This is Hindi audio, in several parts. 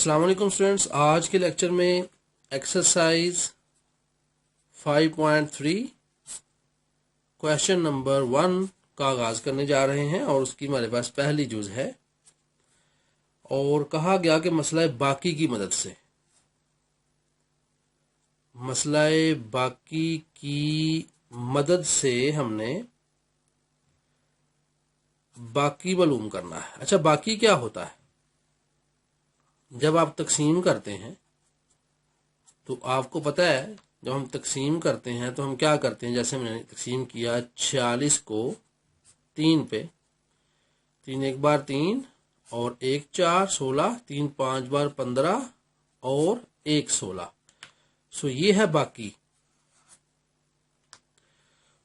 अस्सलाम वालेकुम स्टूडेंट्स, आज के लेक्चर में एक्सरसाइज 5.3 क्वेश्चन नंबर 1 का आगाज करने जा रहे हैं और उसकी हमारे पास पहली जुज है और कहा गया कि मसला बाकी की मदद से हमने बाकी मालूम करना है। अच्छा, बाकी क्या होता है? जब आप तकसीम करते हैं तो आपको पता है, जब हम तकसीम करते हैं तो हम क्या करते हैं। जैसे मैंने तकसीम किया 46 को 3 पे, 3 एक बार 3 और 1 4 16, 3 5 बार 15 और 1 16। सो ये है बाकी।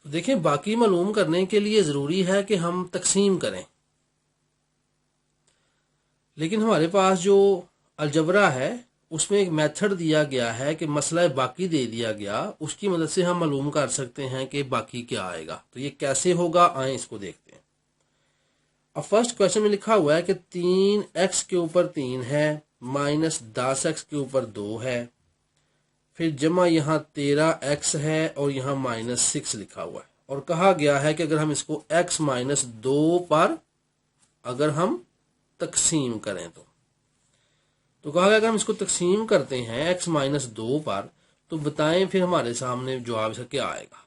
तो देखें, बाकी मालूम करने के लिए जरूरी है कि हम तकसीम करें, लेकिन हमारे पास जो अलजबरा है उसमें एक मेथड दिया गया है कि मसला बाकी दे दिया गया, उसकी मदद से हम मालूम कर सकते हैं कि बाकी क्या आएगा। तो ये कैसे होगा, आए इसको देखते हैं। अब फर्स्ट क्वेश्चन में लिखा हुआ है कि 3x के ऊपर 3 है माइनस 10x के ऊपर 2 है, फिर जमा यहाँ 13x है और यहाँ माइनस 6 लिखा हुआ है और कहा गया है कि अगर हम इसको x माइनस 2 पर अगर हम तकसीम करें तो कहा गया अगर हम इसको तकसीम करते हैं x माइनस 2 पर तो बताएं फिर हमारे सामने जवाब इसका क्या आएगा।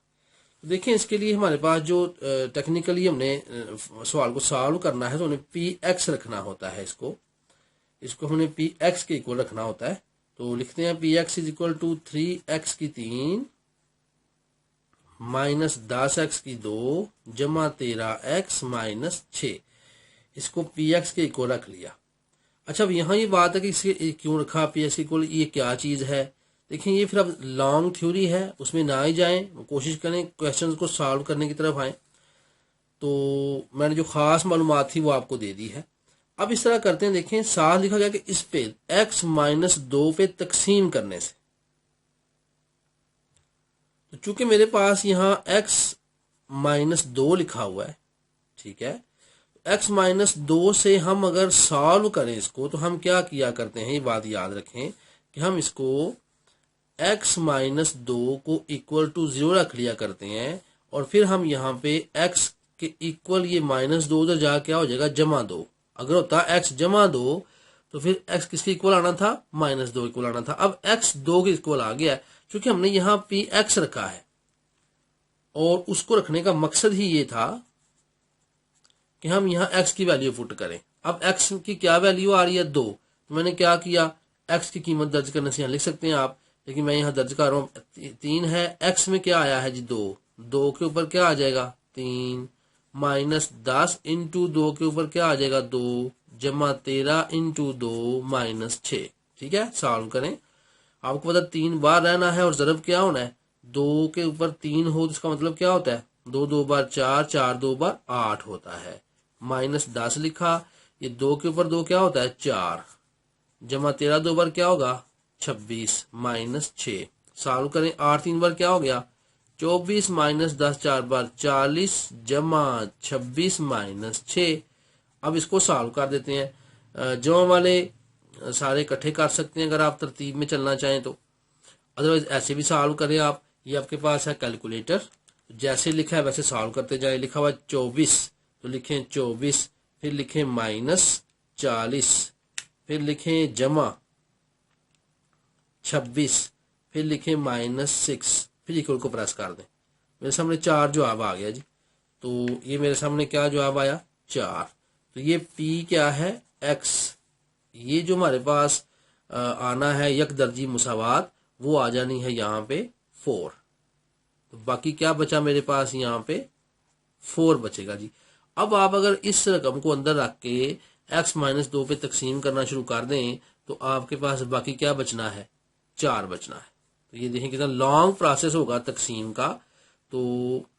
तो देखें, इसके लिए हमारे पास जो टेक्निकली हमने सवाल को सॉल्व करना है तो हमें px रखना होता है। इसको हमने px के इक्वल रखना होता है। तो लिखते हैं px is equal to 3x की 3 माइनस 10x की 2 जमा 13x माइनस 6। इसको px के इक्वल रख लिया। अच्छा, अब यहाँ ये बात है कि इसे क्यों रखा px के इक्वल, ये क्या चीज है। देखें, ये फिर अब लॉन्ग थ्योरी है, उसमें ना ही जाएं, कोशिश करें क्वेश्चंस को सॉल्व करने की तरफ आए। तो मैंने जो खास मालूमात थी वो आपको दे दी है। अब इस तरह करते हैं। देखें, साथ लिखा गया कि इस पे x माइनस 2 पे तकसीम करने से, तो चूंकि मेरे पास यहाँ x माइनस 2 लिखा हुआ है, ठीक है, x माइनस 2 से हम अगर सॉल्व करें इसको तो हम क्या किया करते हैं, ये बात याद रखें कि हम इसको x माइनस 2 को इक्वल टू 0 रख लिया करते हैं और फिर हम यहाँ पे x के इक्वल ये माइनस 2 उधर जा क्या हो जाएगा, जमा 2। अगर होता x जमा 2 तो फिर x किसके इक्वल आना था, माइनस 2 इक्वल आना था। अब x 2 के इक्वल आ गया क्योंकि हमने यहाँ पे x रखा है और उसको रखने का मकसद ही ये था कि हम यहाँ x की वैल्यू पुट करें। अब x की क्या वैल्यू आ रही है, 2। तो मैंने क्या किया, x की कीमत दर्ज करने से यहाँ लिख सकते हैं आप, लेकिन मैं यहाँ दर्ज कर रहा हूँ 3 है। x में क्या आया है जी, 2 के ऊपर क्या आ जाएगा 3 माइनस 10 इंटू 2 के ऊपर क्या आ जाएगा 2 जमा 13 इंटू 2 माइनस 6। ठीक है, सॉल्व करें। आपको पता 3 बार रहना है और जरब क्या होना है, 2 के ऊपर 3 हो तो इसका मतलब क्या होता है, 2 2 बार 4, 4 2 बार 8 होता है। माइनस 10 लिखा, ये 2 के ऊपर 2 क्या होता है 4, जमा 13 2 बार क्या होगा 26 माइनस 6। सॉल्व करें, 8 3 बार क्या हो गया 24 माइनस 10 4 बार 40 जमा 26 माइनस 6। अब इसको सॉल्व कर देते हैं। जमा वाले सारे इकट्ठे कर सकते हैं अगर आप तरतीब में चलना चाहें तो, अदरवाइज ऐसे भी सॉल्व करें आप। ये आपके पास है कैलकुलेटर, जैसे लिखा है वैसे सॉल्व करते जाए। लिखा हुआ 24 तो लिखें 24, फिर लिखें माइनस 40, फिर लिखें जमा 26, फिर लिखें माइनस 6, फिर इक्वल को प्रेस कर दें। मेरे सामने 4 जवाब आ गया जी। तो ये मेरे सामने क्या जवाब आया 4। तो ये p क्या है x, ये जो हमारे पास आना है यक दर्जी मुसावात, वो आ जानी है यहाँ पे 4। तो बाकी क्या बचा मेरे पास, यहाँ पे 4 बचेगा जी। अब आप अगर इस रकम को अंदर रख के x माइनस 2 पे तकसीम करना शुरू कर दें तो आपके पास बाकी क्या बचना है, 4 बचना है। तो ये देखें कितना लॉन्ग प्रोसेस होगा तकसीम का। तो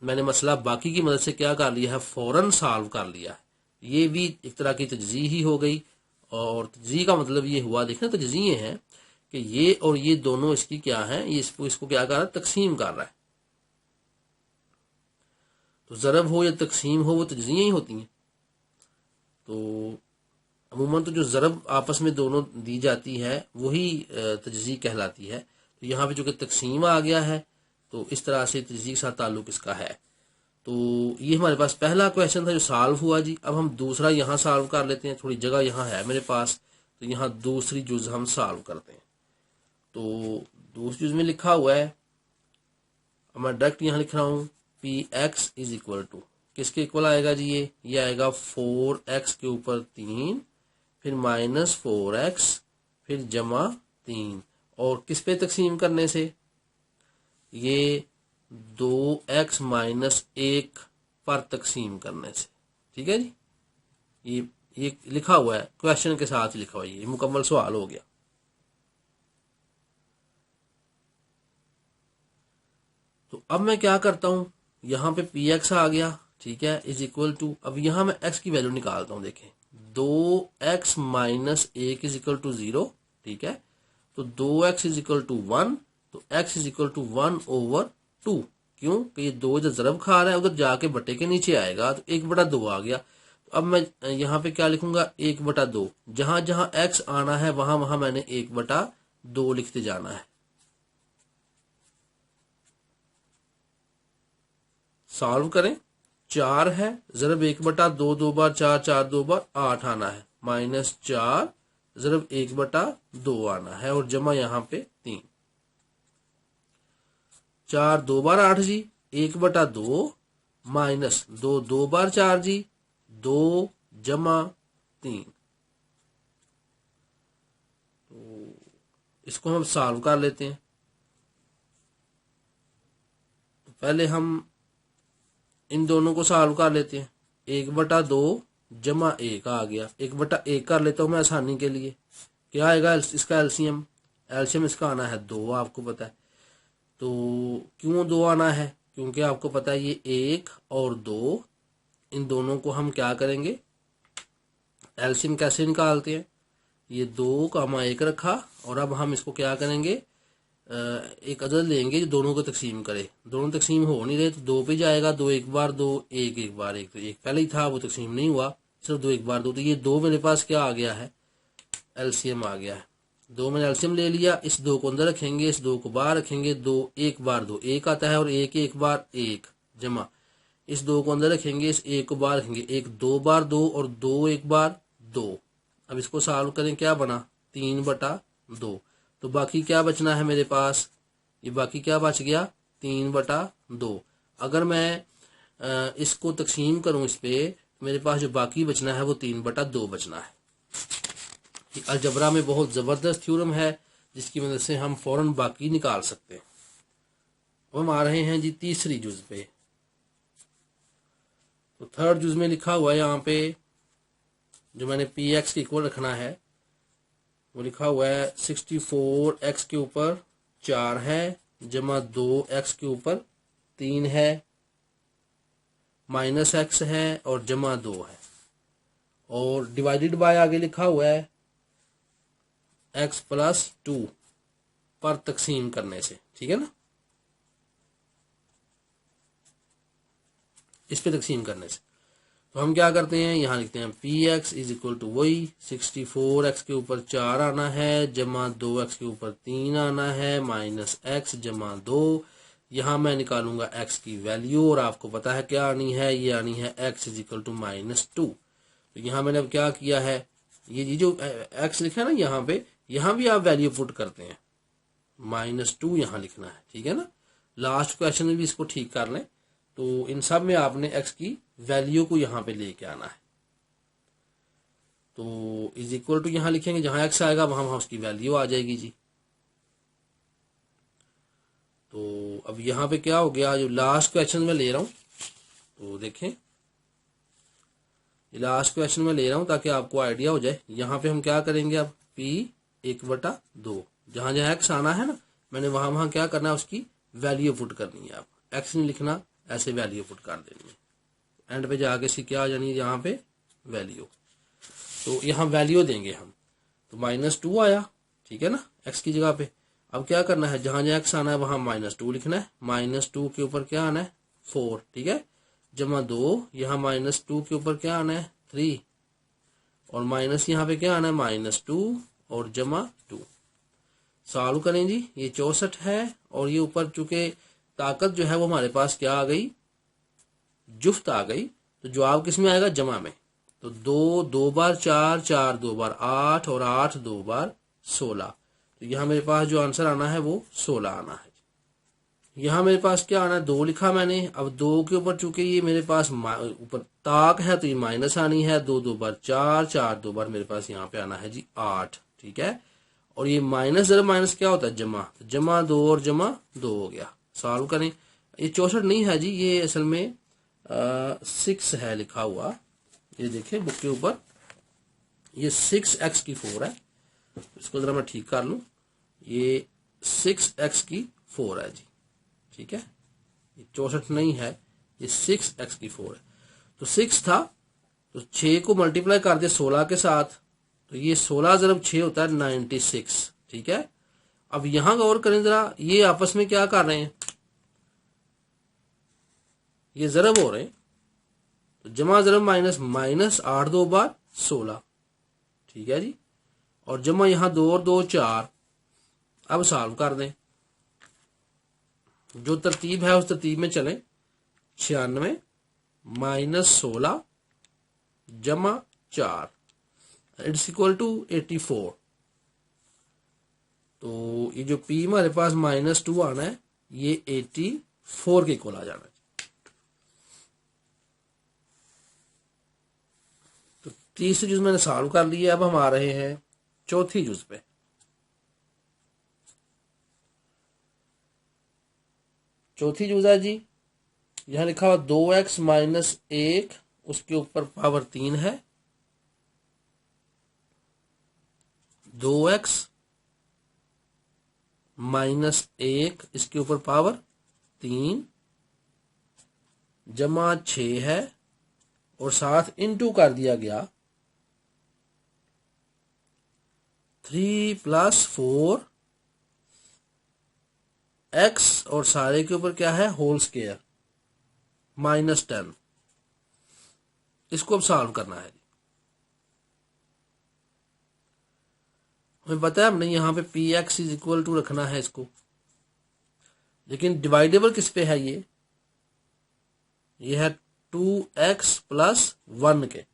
मैंने मसला बाकी की मदद से क्या कर लिया है, फौरन सॉल्व कर लिया है। ये भी एक तरह की तजज़ी ही हो गई। और तजज़ी का मतलब ये हुआ, देखना तजज़ी ये है कि ये और ये दोनों इसकी क्या है, ये इसको क्या कर रहा है, तकसीम कर रहा है। तो ज़रब हो या तकसीम हो वो तजज़ियाँ ही होती हैं। तो अमूमन तो जो ज़रब आपस में दोनों दी जाती है वही तजज़ी कहलाती है। तो यहाँ पे जो कि तकसीम आ गया है, तो इस तरह से तजज़ी के साथ ताल्लुक इसका है। तो ये हमारे पास पहला क्वेश्चन था जो सॉल्व हुआ जी। अब हम दूसरा यहाँ सॉल्व कर लेते हैं, थोड़ी जगह यहाँ है मेरे पास, तो यहाँ दूसरी जुज़ हम सॉल्व करते हैं। तो दूसरी जुज़ में लिखा हुआ है, मैं डायरेक्ट यहाँ लिख रहा हूँ P X is equal to, किसके इक्वल आएगा जी? ये आएगा 4x के ऊपर 3, फिर माइनस 4x, फिर जमा 3, और किस पे तकसीम करने से? ये 2x माइनस 1 पर तकसीम करने से। ठीक है जी, ये लिखा हुआ है, क्वेश्चन के साथ लिखा हुआ है, ये मुकम्मल सवाल हो गया। तो अब मैं क्या करता हूं, यहां पे पी एक्स आ गया, ठीक है, इज इक्वल टू, अब यहां मैं x की वैल्यू निकालता हूं। देखें 2x minus 1 is equal to 0, ठीक है, तो 2x इज इक्वल टू 1, तो x इज इक्वल टू 1/2। क्यों कि ये 2 जो ज़रब खा रहा है उधर जाके बटे के नीचे आएगा, तो 1/2 आ गया। तो अब मैं यहाँ पे क्या लिखूंगा? 1/2। जहां जहां x आना है वहां वहां मैंने 1/2 लिखते जाना है। सॉल्व करें, 4 है, ज़रब 1/2, 2 बार 4, 4 2 बार 8 आना है, माइनस 4 ज़रब 1/2 आना है, और जमा यहाँ पे 3। 4 2 बार 8 जी, 1/2 माइनस 2 2 बार 4 जी, 2 जमा 3। तो इसको हम सॉल्व कर लेते हैं। तो पहले हम इन दोनों को सॉल्व कर लेते हैं। 1/2 जमा 1 आ गया, 1/1 कर लेता हूं मैं आसानी के लिए। क्या आएगा इसका एलसीएम? एलसीएम इसका आना है 2, आपको पता है। तो क्यों 2 आना है? क्योंकि आपको पता है ये 1 और 2, इन दोनों को हम क्या करेंगे? एलसीएम कैसे निकालते हैं? ये 2 का 1 रखा, और अब हम इसको क्या करेंगे? एक अदद लेंगे जो दोनों को तकसीम करे। दोनों तकसीम हो नहीं रहे तो 2 पे जाएगा, 2 1 बार 2, 1 1 बार 1, तो 1 पहले ही था वो तकसीम नहीं हुआ, सिर्फ 2 1 बार 2, तो ये 2 मेरे पास क्या आ गया है? एलसीएम आ गया है। 2 मैंने एलसीएम ले लिया, इस 2 को अंदर रखेंगे, इस 2 को बाहर रखेंगे, 2 1 बार 2 1 आता है, और 1 1 बार 1 जमा, इस 2 को अंदर रखेंगे, इस 1 को बाहर रखेंगे, 1 2 बार 2 और 2 1 बार 2। अब इसको सॉल्व करें, क्या बना? 3/2। तो बाकी क्या बचना है मेरे पास? ये बाकी क्या बच गया? 3/2। अगर मैं इसको तकसीम करूं इस पे, मेरे पास जो बाकी बचना है वो 3/2 बचना है। ये अलजबरा में बहुत ज़बरदस्त थ्योरम है जिसकी मदद से हम फौरन बाकी निकाल सकते हैं। अब हम आ रहे हैं जी तीसरी जुज पे। तो थर्ड जुज में लिखा हुआ है यहाँ पे, जो मैंने पी एक्स के इक्वल रखना है, वो लिखा हुआ है 64x के ऊपर 4 है, जमा 2x के ऊपर 3 है, माइनस x है, और जमा 2 है, और डिवाइडेड बाय आगे लिखा हुआ है x + 2 पर तकसीम करने से। ठीक है ना, इस पे तकसीम करने से। तो हम क्या करते हैं, यहां लिखते हैं P X is equal to वही 64x के ऊपर 4 आना है, जमा 2x के ऊपर 3 आना है, माइनस x जमा 2। यहां मैं निकालूंगा x की वैल्यू, और आपको पता है क्या आनी है? ये आनी है x इज इक्वल टू -2। तो यहां मैंने अब क्या किया है, ये जो x लिखा है ना यहाँ पे, यहां भी आप वैल्यू पुट करते हैं, -2 यहां लिखना है। ठीक है ना, लास्ट क्वेश्चन में भी इसको ठीक कर लें। तो इन सब में आपने x की वैल्यू को यहां पे लेके आना है। तो इज इक्वल टू यहां लिखेंगे, जहां x आएगा वहां वहां उसकी वैल्यू आ जाएगी जी। तो अब यहां पे क्या हो गया, जो लास्ट क्वेश्चन में ले रहा हूं, तो देखें लास्ट क्वेश्चन में ले रहा हूं ताकि आपको आइडिया हो जाए। यहां पे हम क्या करेंगे, अब p 1/2, जहां जहां x आना है ना, मैंने वहां वहां क्या करना है, उसकी वैल्यू पुट करनी है। आप x नहीं लिखना, ऐसे वैल्यू पुट कर देनी है, एंड पे जाके इसकी क्या आ जानी है, यहाँ पे वैल्यू। तो यहाँ वैल्यू देंगे हम, तो -2 आया, ठीक है ना, x की जगह पे। अब क्या करना है, जहां जहां x आना है वहां -2 लिखना है, -2 के ऊपर क्या आना है 4, ठीक है, जमा 2, यहाँ -2 के ऊपर क्या आना है 3, और माइनस यहाँ पे क्या आना है -2 और +2। सॉल्व करें जी, ये 64 है और ये ऊपर चूंकि ताकत जो है वो हमारे पास क्या आ गई, जुफ्त आ गई, तो जवाब किस में आएगा, जमा में। तो 2 2 बार 4, 4 2 बार 8 और 8 2 बार 16। तो यहाँ मेरे पास जो आंसर आना है वो 16 आना है। यहाँ मेरे पास क्या आना है, 2 लिखा मैंने। अब 2 के ऊपर चूंकि ये मेरे पास ऊपर ताक है तो ये माइनस आनी है। 2 2 बार 4, 4 2 बार मेरे पास यहाँ पे आना है जी 8। ठीक है, और ये माइनस जरा माइनस क्या होता है, जमा। जमा 2 और जमा 2 हो गया। सॉल्व करें, ये 64 नहीं है जी, ये असल में 6 है लिखा हुआ। ये देखिए बुक के ऊपर ये 6x की 4 है। इसको जरा मैं ठीक कर लूं, ये 6x की 4 है जी। ठीक है, ये 64 नहीं है, ये 6x की 4 है। तो 6 था तो 6 को मल्टीप्लाई कर दे 16 के साथ, तो ये 16 ज़रब 6 होता है 96। ठीक है, अब यहां गौर करें जरा, ये आपस में क्या कर रहे हैं, ये ज़रब हो रहे हैं। तो जमा ज़रब माइनस, माइनस 8 2 बार 16। ठीक है जी, और जमा यहां 2 और 2 4। अब सॉल्व कर दें, जो तरतीब है उस तरतीब में चलें। 96 माइनस 16 जमा 4 इट्स इक्वल टू 84। तो ये जो p हमारे पास -2 आना है, ये 84 के इक्वल आ जाना है। तो तीसरी जुज मैंने सॉल्व कर लिया। अब हम आ रहे हैं चौथी जुज पे। चौथी जुज है जी, यहां लिखा हुआ 2x माइनस 1, उसके ऊपर पावर 3 है। 2x माइनस 1 इसके ऊपर पावर 3 जमा 6 है, और साथ इनटू कर दिया गया 3 + 4 x, और सारे के ऊपर क्या है, होल स्क्वायर -10। इसको अब सॉल्व करना है। हमें पता है हमने यहाँ पे px इज इक्वल टू रखना है इसको, लेकिन डिवाइडेबल किस पे है, ये है 2x + 1 के।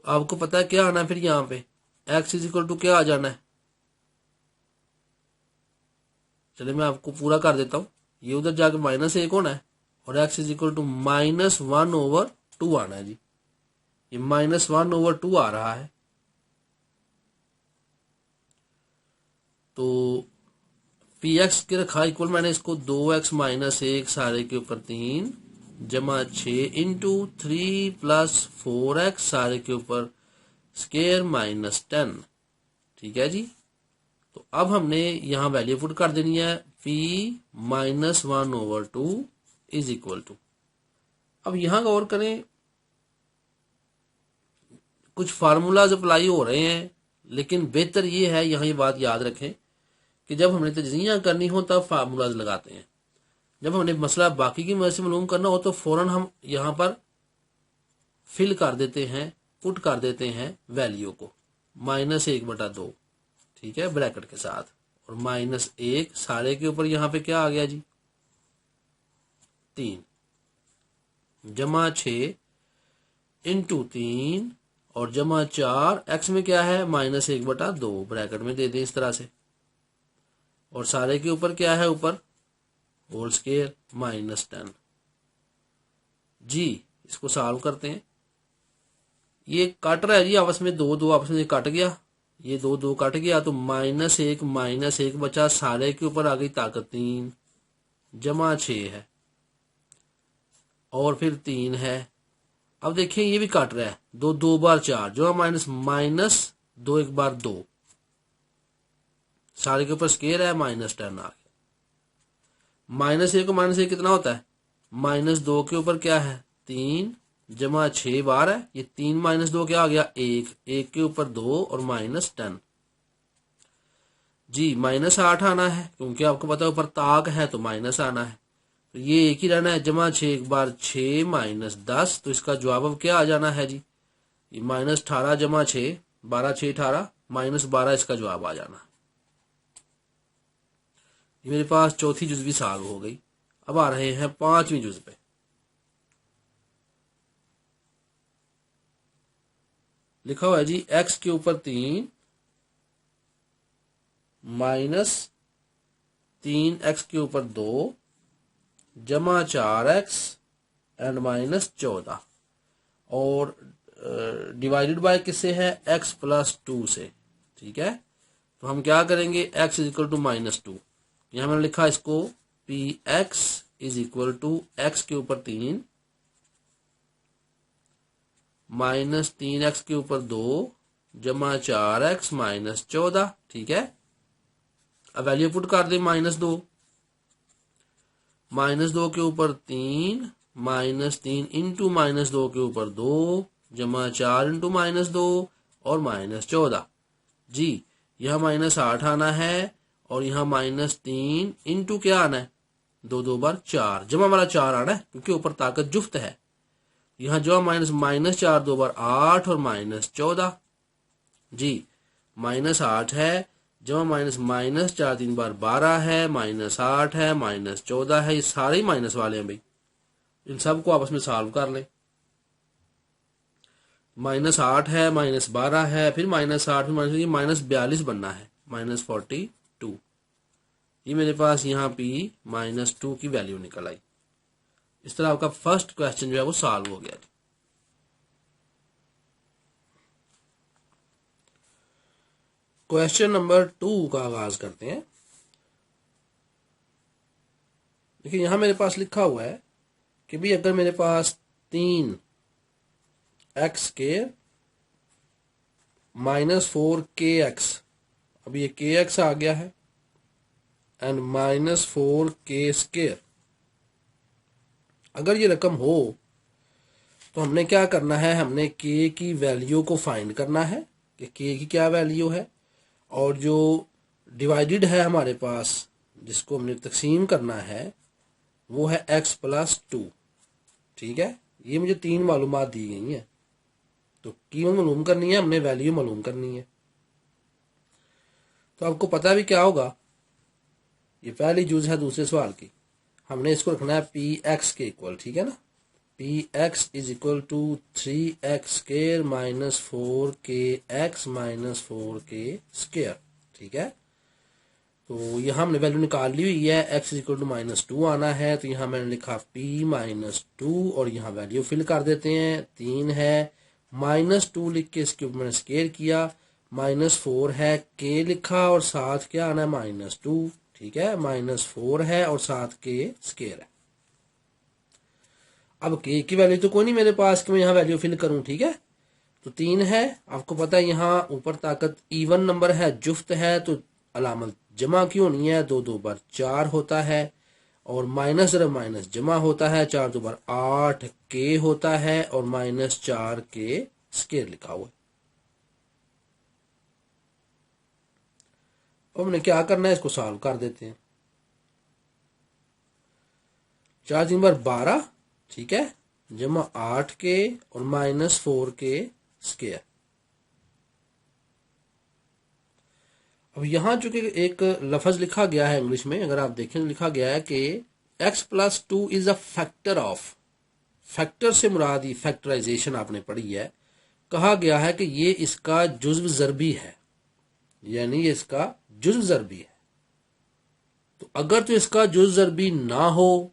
आपको पता है क्या आना है, फिर यहाँ पे x इज इक्वल टू क्या आ जाना है। चलिए मैं आपको पूरा कर देता हूं। ये उधर जाके -1 होना है और x इज इक्वल टू -1/2 आना है जी। ये -1/2 आ रहा है। तो px के रखा इक्वल, मैंने इसको 2x माइनस 1 सारे के ऊपर 3 जमा 6 इंटू 3 + 4x सारे के ऊपर स्क्वायर -10। ठीक है जी, तो अब हमने यहां वैल्यू पुट कर देनी है, p -1/2 इज इक्वल टू। अब यहां गौर करें, कुछ फार्मूलाज अप्लाई हो रहे हैं, लेकिन बेहतर ये है, यहां ये बात याद रखें कि जब हमने तजज़िया करनी हो तब फार्मूलाज लगाते हैं। जब हमने मसला बाकी की मदद से मालूम करना हो तो फौरन हम यहां पर फिल कर देते हैं, पुट कर देते हैं वैल्यू को -1/2। ठीक है, ब्रैकेट के साथ, और -1 सारे के ऊपर यहां पे क्या आ गया जी 3 जमा 6 इंटू 3 और जमा 4, x में क्या है -1/2 ब्रैकेट में दे दें इस तरह से, और सारे के ऊपर क्या है, ऊपर होल स्क्वायर -10 जी। इसको सॉल्व करते हैं। ये कट रहा है जी आपस में, 2 2 आपस में कट गया, ये 2 2 कट गया, तो -1 बचा, सारे के ऊपर आ गई ताकत 3 जमा 6 है, और फिर 3 है। अब देखिए ये भी काट रहा है, 2 2 बार 4 जो -2 1 बार 2, सारे के ऊपर स्क्वायर है -10 आ गया। -1 को -1 कितना होता है, -2 के ऊपर क्या है 3 जमा 6 बार है, ये 3 -2 क्या आ गया 1, 1 के ऊपर 2 और -10 जी। -8 आना है, क्योंकि आपको पता है ऊपर ताक है तो माइनस आना है। तो ये एक ही रहना है, जमा 6 एक बार 6 माइनस 10, तो इसका जवाब अब क्या आ जाना है जी, ये माइनस 18 जमा 6, 12 6 18 माइनस 12 इसका जवाब आ जाना। ये मेरे पास चौथी जुज भी सॉल्व हो गई। अब आ रहे हैं पांचवी जुज पे। लिखा हुआ है जी x के ऊपर 3 माइनस 3x के ऊपर 2 जमा 4x एंड माइनस 14 और डिवाइडेड बाय किससे है, x प्लस 2 से। ठीक है, तो हम क्या करेंगे, x is equal to minus 2, यहां मैंने लिखा इसको P X is equal to x के ऊपर 3 माइनस 3x के ऊपर 2 जमा 4x माइनस 14। ठीक है, अब वैल्यू पुट कर दे, माइनस 2 के ऊपर 3 माइनस 3 इंटू माइनस 2 के ऊपर 2 जमा 4 इंटू माइनस 2 और माइनस 14 जी। यहां माइनस 8 आना है और यहां माइनस 3 इंटू क्या आना है, 2 2 बार 4, जमा वाला 4 आना है क्योंकि ऊपर ताकत जुफ्त है। यहां जो माइनस 4 2 बार 8 और माइनस 14 जी, माइनस 8 है, जमा माइनस 4 3 बार 12 है, माइनस 8 है, माइनस 14 है, ये सारे ही माइनस वाले हैं भाई। इन सब को आपस में सॉल्व कर लें। माइनस 8 है, माइनस 12 है, फिर माइनस 8, फिर माइनस 42 बनना है, माइनस 42। ये मेरे पास यहाँ पे माइनस 2 की वैल्यू निकल आई। इस तरह आपका फर्स्ट क्वेश्चन जो है वो सॉल्व हो गया। क्वेश्चन नंबर 2 का आगाज करते हैं। देखिए यहां मेरे पास लिखा हुआ है कि भी अगर मेरे पास 3 एक्स स्क्वायर माइनस 4 के एक्स, अब ये के एक्स आ गया है, एंड माइनस 4 के स्क्वायर, अगर ये रकम हो तो हमने क्या करना है, हमने के की वैल्यू को फाइंड करना है कि के की क्या वैल्यू है, और जो डिवाइडेड है हमारे पास जिसको हमने तकसीम करना है वो है x प्लस 2। ठीक है, ये मुझे 3 मालूमात दी गई हैं, तो कीमत मालूम करनी है, हमने वैल्यू मालूम करनी है। तो आपको पता भी क्या होगा, ये पहली जूज है दूसरे सवाल की, हमने इसको रखना है पी एक्स के इक्वल। ठीक है ना, P X is equal to 3x square minus 4kx minus 4k square. ठीक है, तो यहां हमने वैल्यू निकाल ली हुई है, x is equal to minus 2 आना है, तो यहां मैंने लिखा p माइनस 2 और यहां वैल्यू फिल कर देते हैं, 3 है, माइनस 2 लिख के इसके ऊपर मैंने स्क्वायर किया, माइनस 4 है, k लिखा और साथ क्या आना है, माइनस 2। ठीक है, माइनस 4 है और साथ के स्क्वायर है। अब के की वैल्यू तो कोई नहीं मेरे पास कि मैं यहाँ वैल्यू फिल करूं। ठीक है, तो 3 है, आपको पता है यहाँ ऊपर ताकत इवन नंबर है, जुफ्त है, तो अलामत जमा की होनी है, 2 2 बार 4 होता है, और माइनस जरा माइनस जमा होता है, 4 2 बार 8 के होता है, और माइनस 4 के स्क्वायर लिखा हुआ है। अब हमने क्या करना है, इसको सॉल्व कर देते हैं। 4 3 बार 12, ठीक है, जमा 8 के और माइनस 4 के स्क्वायर। अब यहां चूंकि एक लफ्ज लिखा गया है इंग्लिश में, अगर आप देखें तो लिखा गया है कि x plus 2 is a factor of, factor से मुराद ही फैक्टराइजेशन आपने पढ़ी है, कहा गया है कि ये इसका जुज्व ज़रबी है, यानी ये इसका जुज्व ज़रबी है। तो अगर तो इसका जुज्व ज़रबी ना हो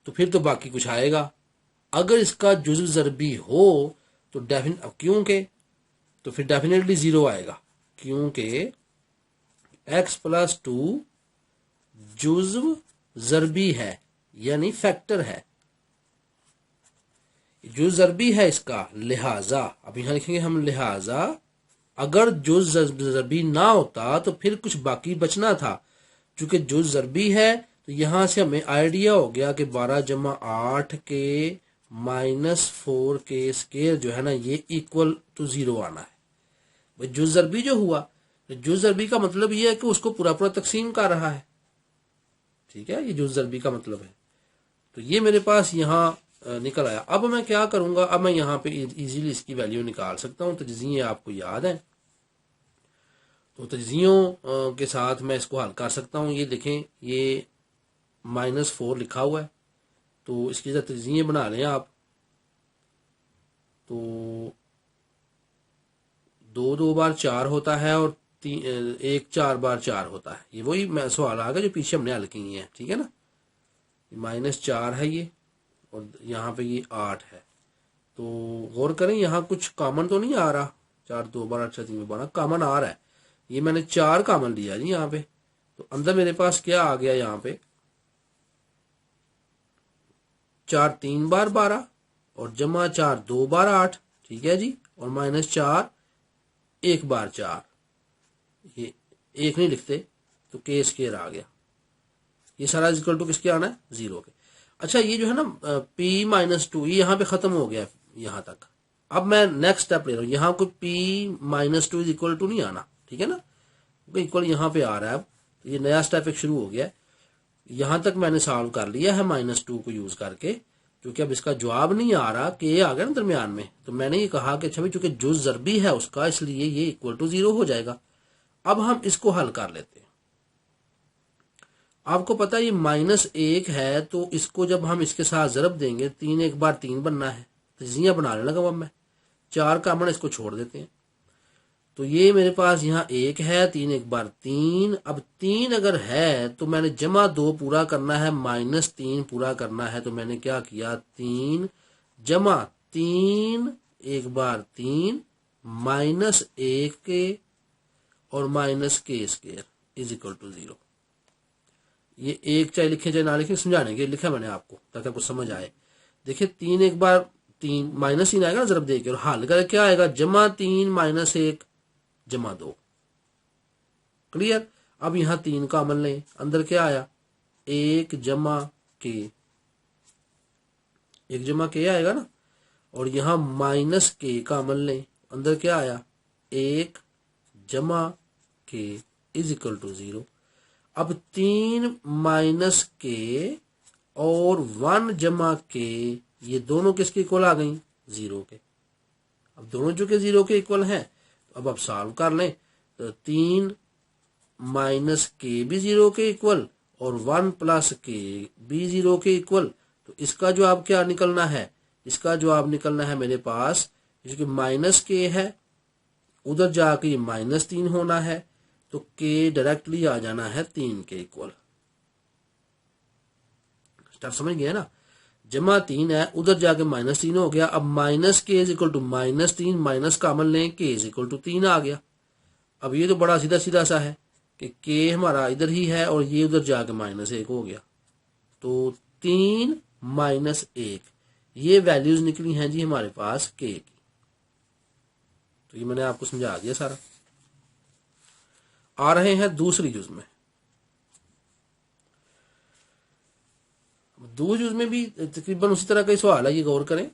तो फिर तो बाकी कुछ आएगा, अगर इसका जुज्व ज़रबी हो तो क्योंकि तो फिर डेफिनेटली 0 आएगा, क्योंकि x प्लस 2 जुज्व ज़रबी है यानी फैक्टर है, जुज्व ज़रबी है इसका, लिहाजा अब यहां लिखेंगे हम, लिहाजा अगर जुज्व ज़रबी ना होता तो फिर कुछ बाकी बचना था, चूंकि जुज्व ज़रबी है तो यहां से हमें आइडिया हो गया कि 12 जमा 8 के माइनस 4 के स्क्वायर जो है ना, ये इक्वल टू 0 आना है। भाई जुज्व ज़रबी जो हुआ, जुज्व ज़रबी का मतलब ये है कि उसको पूरा पूरा तकसीम कर रहा है। ठीक है, ये जुज्व ज़रबी का मतलब है। तो ये मेरे पास यहाँ निकल आया। अब मैं क्या करूंगा, अब मैं यहाँ पे इजीली इसकी वैल्यू निकाल सकता हूँ। तजज़िये आपको याद है, तो तजज़ियों के साथ मैं इसको हल कर सकता हूँ। ये देखें, ये -4 लिखा हुआ है, तो इसकी जरा तजज़िये बना लें आप। तो 2 2 बार 4 होता है और 1 4 बार 4 होता है। ये वही सवाल आ गया जो पीछे हमने हल किए हैं, ठीक है ना। -4 है ये, और यहाँ पे ये 8 है। तो गौर करें, यहाँ कुछ कॉमन तो नहीं आ रहा। 4 2 बार 8 6 3 12 कॉमन आ रहा है। ये मैंने 4 कॉमन लिया जी यहाँ पे, तो अंदर मेरे पास क्या आ गया, यहाँ पे 4 3 बार 12 और जमा 4 2 बार 8, ठीक है जी, और -4 1 बार 4। ये एक नहीं लिखते तो के स्क्वायर आ गया। ये सारा इक्वल टू किसके आना है, 0 के। अच्छा, ये जो है ना p-2, ये यहाँ पे खत्म हो गया यहाँ तक। अब मैं नेक्स्ट स्टेप ले रहा हूँ। यहाँ कोई p-2 इक्वल टू नहीं आना, ठीक है ना, क्योंकि इक्वल यहाँ पे आ रहा है। अब तो ये नया स्टेप एक शुरू हो गया है। यहाँ तक मैंने सॉल्व कर लिया है -2 को यूज करके, क्योंकि अब इसका जवाब नहीं आ रहा, के आ गया ना दरमियान में। तो मैंने ये कहा कि अच्छा भाई, चूंकि जुज ज़रबी है उसका, इसलिए ये इक्वल टू 0 हो जाएगा। अब हम इसको हल कर लेते हैं। आपको पता है ये -1 है, तो इसको जब हम इसके साथ ज़रब देंगे, 3 1 बार 3 बनना है। तजज़िया बनाने लगा अब मैं, 4 कॉमन इसको छोड़ देते हैं। तो ये मेरे पास यहाँ 1 है, 3 1 बार 3। अब 3 अगर है तो मैंने जमा 2 पूरा करना है, -3 पूरा करना है। तो मैंने क्या किया, 3 जमा 3 1 बार 3 -1 के और -k square is equal to 0। ये एक चाहे लिखे चाहे ना लिखे, समझाने के लिखा मैंने आपको ताकि आपको समझ आए। देखिए 3 1 बार 3 -3 आएगा ना जरब दे के, और हल कर क्या आएगा, जमा 3 -1 जमा 2। क्लियर। अब यहाँ 3 कॉमन लें, अंदर क्या आया, 1 जमा के, 1 जमा के आएगा ना, और यहाँ -k कॉमन लें, अंदर क्या आया, 1 जमा के इज इक्वल टू 0। अब 3 -k और 1 जमा के, ये दोनों किसके इक्वल आ गई, 0 के। अब दोनों जो के 0 के इक्वल हैं, तो अब आप सॉल्व कर लें। तो 3 -k भी 0 के इक्वल और 1 + k भी 0 के इक्वल। तो इसका जवाब क्या निकलना है, इसका जवाब निकलना है मेरे पास, क्योंकि -k है, उधर जाके ये -3 होना है, तो k डायरेक्टली आ जाना है 3 के इक्वल। स्टेप समझ गए ना। जमा 3 है, उधर जाके -3 हो गया। अब -k is equal to -3, minus common लें, k इज इक्वल टू 3 आ गया। अब ये तो बड़ा सीधा सीधा सा है कि k हमारा इधर ही है और ये उधर जाके -1 हो गया। तो 3 -1 ये वैल्यूज निकली हैं जी हमारे पास k की। तो ये मैंने आपको समझा दिया सारा। आ रहे हैं दूसरी जुज में। दूसरी जुज में भी तकरीबन उसी तरह का ही सवाल है, ये गौर करें।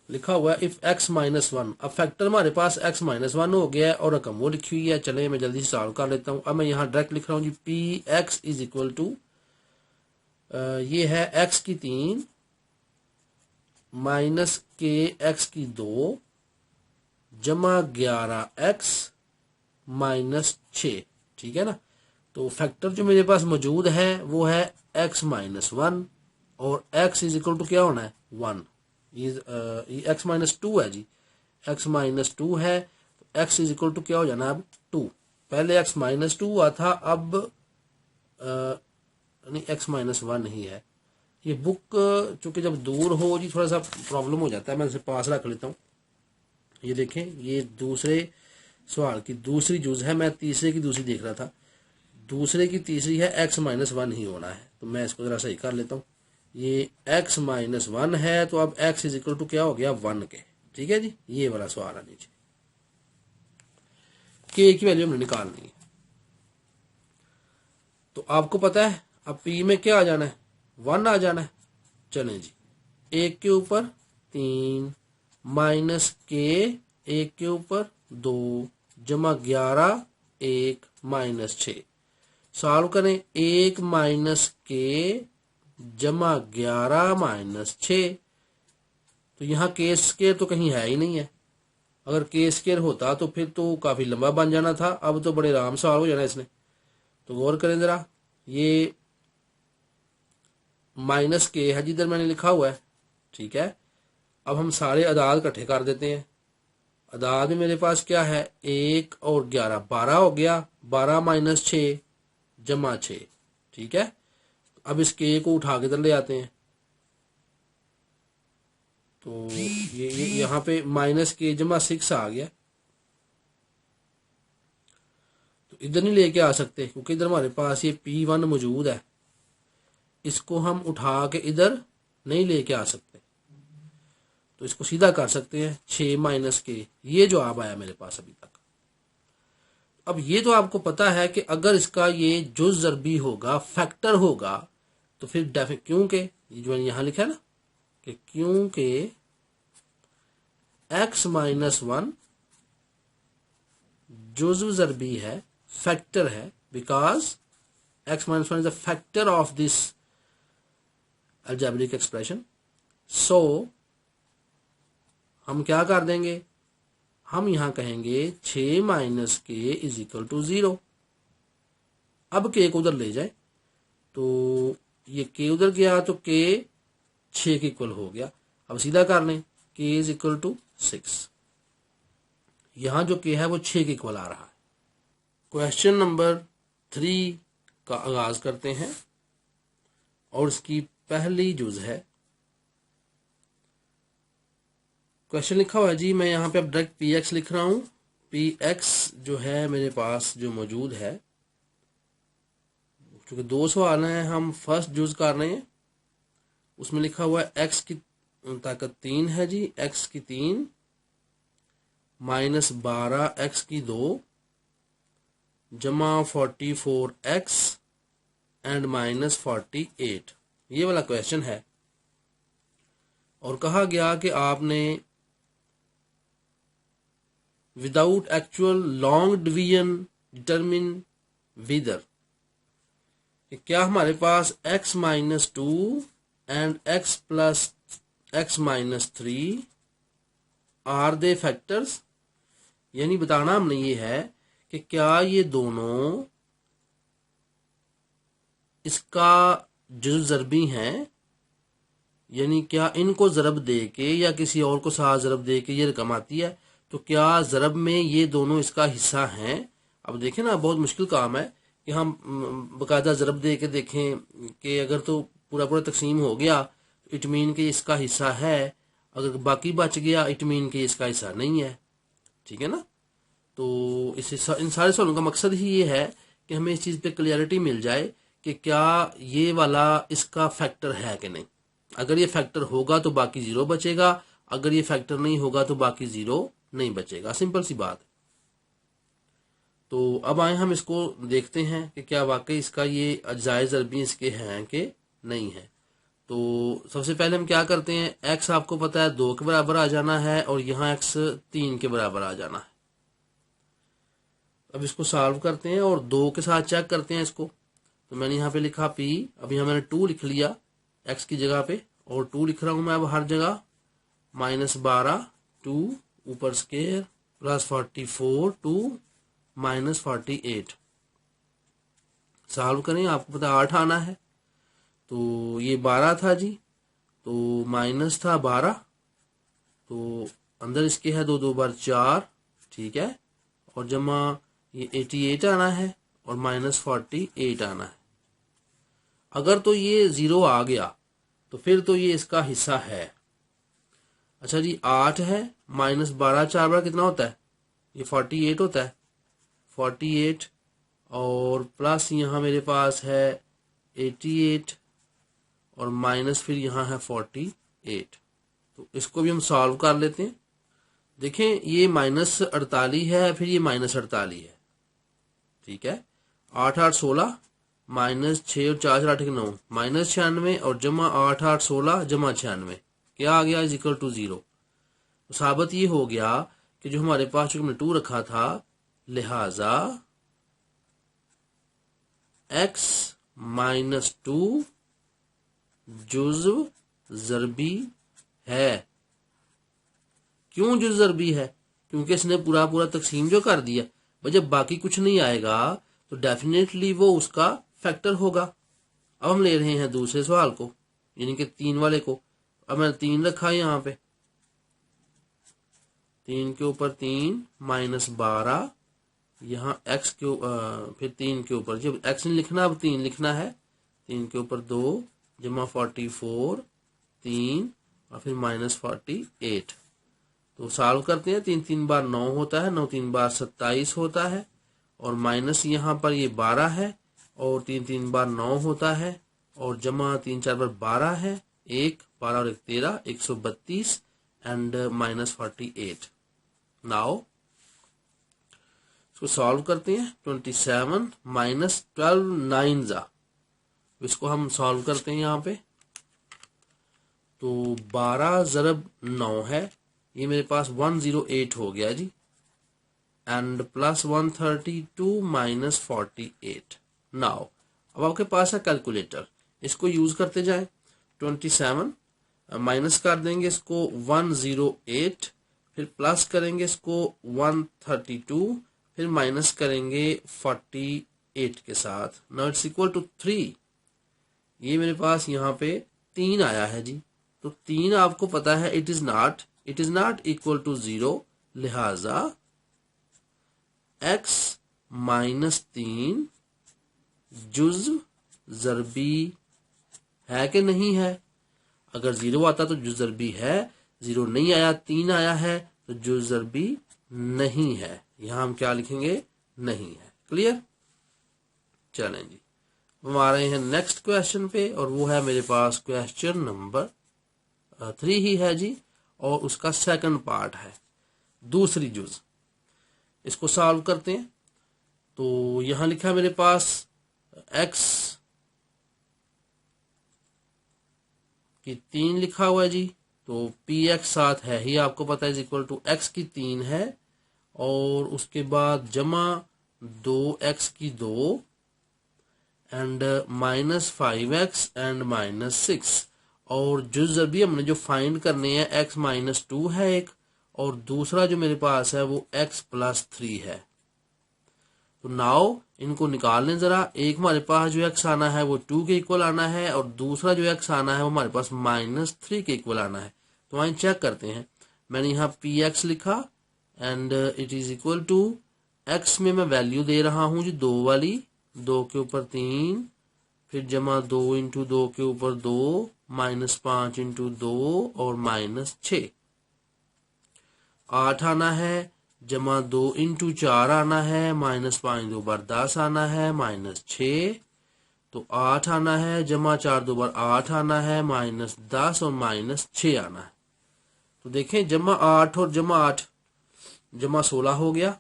लिखा हुआ है इफ x -1। अब फैक्टर हमारे पास x -1 हो गया है और रकम वो लिखी हुई है। चले मैं जल्दी से सॉल्व कर लेता हूं। अब मैं यहाँ डायरेक्ट लिख रहा हूँ जी, px इज इक्वल टू, ये है x की 3 -k x की 2 जमा 11x -6, ठीक है ना। तो फैक्टर जो मेरे पास मौजूद है वो है x -1 और x इज इक्वल टू क्या होना है, 1। ये x -2 है जी, x -2 है, तो x इज इक्वल टू क्या हो जाना है अब 2। पहले x -2 हुआ था, अब नहीं x -1 ही है। ये बुक चूंकि जब दूर हो जी थोड़ा सा प्रॉब्लम हो जाता है, मैं इसे पास रख लेता हूँ। ये देखें, ये दूसरे सवाल की दूसरी जुज है, मैं तीसरे की दूसरी देख रहा था। दूसरे की तीसरी है x -1 ही होना है, तो मैं इसको जरा सही कर लेता हूँ। ये x -1 है, तो अब x इज इक्वल टू क्या हो गया, 1 के, ठीक है जी। ये वाला सवाल है नीचे, k की वैल्यू हमने निकालनी है। तो आपको पता है अब p में क्या आ जाना है, 1 आ जाना है। चलें जी, 1 के ऊपर 3 -k 1 के ऊपर 2 जमा 11 1 -6। सॉल्व करें, 1 -k जमा 11 माइनस 6। तो यहाँ के स्क्वायर तो कहीं है ही नहीं है। अगर के स्क्वायर होता तो फिर तो काफी लंबा बन जाना था, अब तो बड़े आराम सवाल हो जाना इसने। तो गौर करें जरा, ये माइनस के है जिधर मैंने लिखा हुआ है, ठीक है। अब हम सारे अदाद इकट्ठे कर देते हैं। अदाद में मेरे पास क्या है, 1 और 11, 12 हो गया। 12 माइनस 6 जमा 6, ठीक है। अब इस के को उठा के इधर ले आते हैं। तो ये यहाँ पे माइनस के जमा 6 आ गया। तो इधर नहीं लेके आ सकते क्योंकि इधर हमारे पास ये P1 मौजूद है, इसको हम उठा के इधर नहीं लेके आ सकते। तो इसको सीधा कर सकते हैं 6 माइनस के, ये जो आप आया मेरे पास अभी तक। अब ये तो आपको पता है कि अगर इसका ये जुज़ ज़रबी होगा, फैक्टर होगा, तो फिर क्योंकि ये जो यहां लिखा है ना कि क्योंकि x माइनस 1 जुज़्व ज़रबी है, फैक्टर है, because x minus 1 is the factor of this algebraic expression. So हम क्या कर देंगे, हम यहां कहेंगे 6 माइनस के इज इक्वल टू 0। अब के को उधर ले जाए तो ये के उधर गया तो के 6 के इक्वल हो गया। अब सीधा कर लें, के इज इक्वल टू 6। यहां जो के है वो 6 के इक्वल आ रहा है। क्वेश्चन नंबर 3 का आगाज करते हैं और इसकी पहली जुज है। क्वेश्चन लिखा हुआ है जी, मैं यहां पे अब डायरेक्ट पी एक्स लिख रहा हूं। पी एक्स जो है मेरे पास जो मौजूद है, क्योंकि 2 सवाल हैं, हम फर्स्ट जुज कर रहे हैं। उसमें लिखा हुआ है एक्स की ताकत 3 है जी, एक्स की 3 माइनस 12 एक्स की 2 जमा 44 एक्स एंड माइनस 48। ये वाला क्वेश्चन है और कहा गया कि आपने without actual long division determine whether, क्या हमारे पास x minus 2 and x plus x minus 3 are they factors. यानी बताना हमने ये है कि क्या ये दोनों इसका जुज़ ज़रबी हैं, यानी क्या इनको ज़रब दे के या किसी और को साथ ज़रब दे के ये रकम आती है, तो क्या ज़रब में ये दोनों इसका हिस्सा हैं। अब देखें ना, बहुत मुश्किल काम है कि हम बाकायदा ज़रब दे के देखें कि अगर तो पूरा पूरा तकसीम हो गया तो इट मीन कि इसका हिस्सा है, अगर बाकी बच गया इट मीन कि इसका हिस्सा नहीं है, ठीक है ना। तो इन सारे सवालों का मकसद ही ये है कि हमें इस चीज़ पे क्लियरिटी मिल जाए कि क्या ये वाला इसका फैक्टर है कि नहीं। अगर ये फैक्टर होगा तो बाकी 0 बचेगा, अगर ये फैक्टर नहीं होगा तो बाकी 0 नहीं बचेगा। सिंपल सी बात। तो अब आए हम इसको देखते हैं कि क्या वाकई इसका ये अजाए ज़रबी इसके हैं कि नहीं है। तो सबसे पहले हम क्या करते हैं, x आपको पता है 2 के बराबर आ जाना है और यहाँ x 3 के बराबर आ जाना है। अब इसको सॉल्व करते हैं और 2 के साथ चेक करते हैं इसको। तो मैंने यहाँ पे लिखा p, अब यहाँ मैंने 2 लिख लिया x की जगह पे और 2 लिख रहा हूं मैं अब हर जगह। माइनस 12 2 ऊपर स्केयर प्लस 44 2 माइनस 48। सॉल्व करें, आपको पता 8 आना है। तो ये 12 था जी, तो माइनस था 12, तो अंदर इसके है 2 2 बार 4, ठीक है, और जमा ये 88 आना है और माइनस 48 आना है। अगर तो ये 0 आ गया तो फिर तो ये इसका हिस्सा है। अच्छा जी, 8 है माइनस 12 4 बार कितना होता है, ये 48 होता है। 48 और प्लस यहाँ मेरे पास है 88 और माइनस फिर यहाँ है 48। तो इसको भी हम सॉल्व कर लेते हैं। देखें, ये माइनस 48 है, फिर ये माइनस 48 है, ठीक है। 8 8 16 माइनस 6 और 4 8 9 माइनस 96 और जमा 8 8 16 जमा 96 क्या आ गया, इज इक्वल टू 0। साबित ये हो गया कि जो हमारे पास जो हमने 2 रखा था, लिहाजा x माइनस 2 जुज़्व ज़रबी है। क्यों जुज़्व ज़रबी है? क्योंकि इसने पूरा पूरा तकसीम जो कर दिया, भाई जब बाकी कुछ नहीं आएगा तो डेफिनेटली वो उसका फैक्टर होगा। अब हम ले रहे हैं दूसरे सवाल को, यानी कि 3 वाले को। अब मैंने 3 रखा है यहाँ पे, 3 के ऊपर 3 माइनस 12, यहाँ x के फिर 3 के ऊपर, जब x नहीं लिखना अब 3 लिखना है, 3 के ऊपर 2 जमा 44 3 और फिर माइनस 48। तो सॉल्व करते हैं। 3 3 बार 9 होता है, 9 3 बार 27 होता है, और माइनस यहाँ पर ये 12 है, और 3 3 बार 9 होता है, और जमा 3 4 बार 12 है, 1 12 और 1 13, 132 एंड माइनस 48। नाउ इसको सॉल्व करते हैं। 27 माइनस 12 9 जा, इसको हम सॉल्व करते हैं यहाँ पे। तो 12 ज़रब 9 है, ये मेरे पास 108 हो गया जी, एंड प्लस 132 माइनस 48। नाउ अब आपके पास है कैलकुलेटर, इसको यूज करते जाएं। 27 माइनस कर देंगे इसको 108, फिर प्लस करेंगे इसको 132, फिर माइनस करेंगे 48 के साथ। Now it's equal to 3। ये मेरे पास यहाँ पे 3 आया है जी, तो 3 आपको पता है it is not equal to 0, लिहाजा x माइनस 3 जुज़्व ज़रबी है कि नहीं है? अगर 0 आता तो जुज़्व ज़रबी है, 0 नहीं आया, 3 आया है, तो जुज़्व ज़रबी नहीं है। यहां हम क्या लिखेंगे? नहीं है। क्लियर? चलें जी, हम आ रहे हैं नेक्स्ट क्वेश्चन पे, और वो है मेरे पास क्वेश्चन नंबर 3 ही है जी, और उसका सेकंड पार्ट है दूसरी जुज़। इसको सॉल्व करते हैं। तो यहां लिखा है मेरे पास x की 3 लिखा हुआ है जी, तो px साथ है ही, आपको पता है, इज इक्वल टू x की 3 है, और उसके बाद जमा 2x की 2 and minus 5x and minus 6। और जुज़्व ज़रबी हमने जो फाइंड करने हैं x माइनस 2 है एक, और दूसरा जो मेरे पास है वो x प्लस 3 है। तो नाउ इनको निकाल लें जरा। एक हमारे पास जो x आना है वो 2 के इक्वल आना है, और दूसरा जो x आना है वो हमारे पास माइनस 3 के इक्वल आना है। तो वहीं चेक करते हैं। मैंने यहाँ px लिखा and it is equal to x में मैं वैल्यू दे रहा हूं जी 2 वाली, 2 के ऊपर 3, फिर जमा 2 इंटू 2 के ऊपर 2, माइनस 5 इंटू 2 और माइनस 6। 8 आना है, जमा 2 इंटू 4 आना है, माइनस 5 2 बार 10 आना है, माइनस 6। तो 8 आना है, जमा 4 2 बार 8 आना है, माइनस 10 और माइनस 6 आना है। तो देखें जमा 8 और जमा 8 जमा 16 हो गया,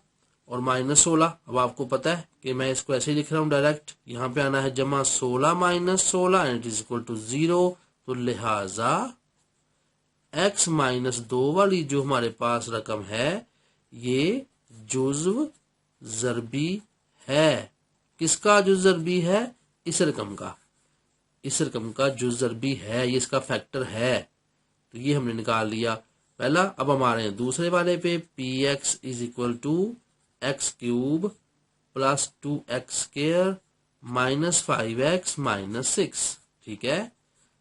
और माइनस 16। अब आपको पता है कि मैं इसको ऐसे ही लिख रहा हूं डायरेक्ट। यहाँ पे आना है जमा 16 minus 16 and it is equal to 0। तो लिहाजा x माइनस 2 वाली जो हमारे पास रकम है ये जुज़्व ज़रबी है। किसका जुज़्व ज़रबी है? इस रकम का। इस रकम का जुज़्व ज़रबी है, ये इसका फैक्टर है। तो ये हमने निकाल लिया पहला। अब हम आ रहे हैं दूसरे वाले पे। px is equal to X cube plus 2x square minus 5x minus 6। ठीक है,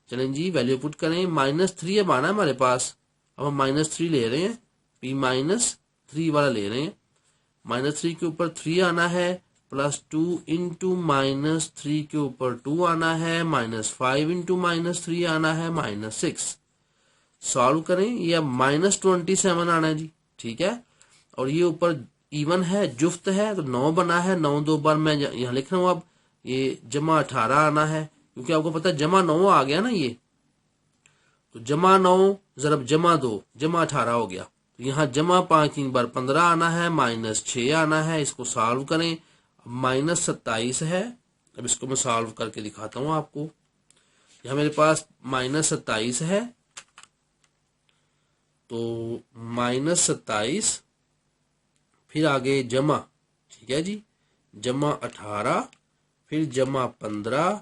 चलें जी वैल्यू पुट करें। माइनस 3 अब आना है हमारे पास। अब हम माइनस 3 ले रहे हैं, p माइनस 3 वाला ले रहे हैं। माइनस 3 के ऊपर 3 आना है, प्लस 2 इंटू माइनस 3 के ऊपर 2 आना है, माइनस 5 इंटू माइनस 3 आना है, माइनस 6। सॉल्व करें, ये अब माइनस 27 आना है जी। ठीक है, और ये ऊपर इवन है, जुफ्त है, तो 9 बना है। 9 2 बार मैं यहाँ लिख रहा हूँ। अब ये जमा 18 आना है, क्योंकि आपको पता है जमा 9 आ गया ना ये। तो जमा 9 जरब जमा 2 जमा 18 हो गया। तो यहाँ जमा 5 3 बार 15 आना है, माइनस 6 आना है। इसको सॉल्व करें। माइनस 27 है। अब इसको मैं सॉल्व करके दिखाता हूँ आपको। यहाँ मेरे पास माइनस 27 है, तो माइनस 27 फिर आगे जमा, ठीक है जी, जमा 18 फिर जमा 15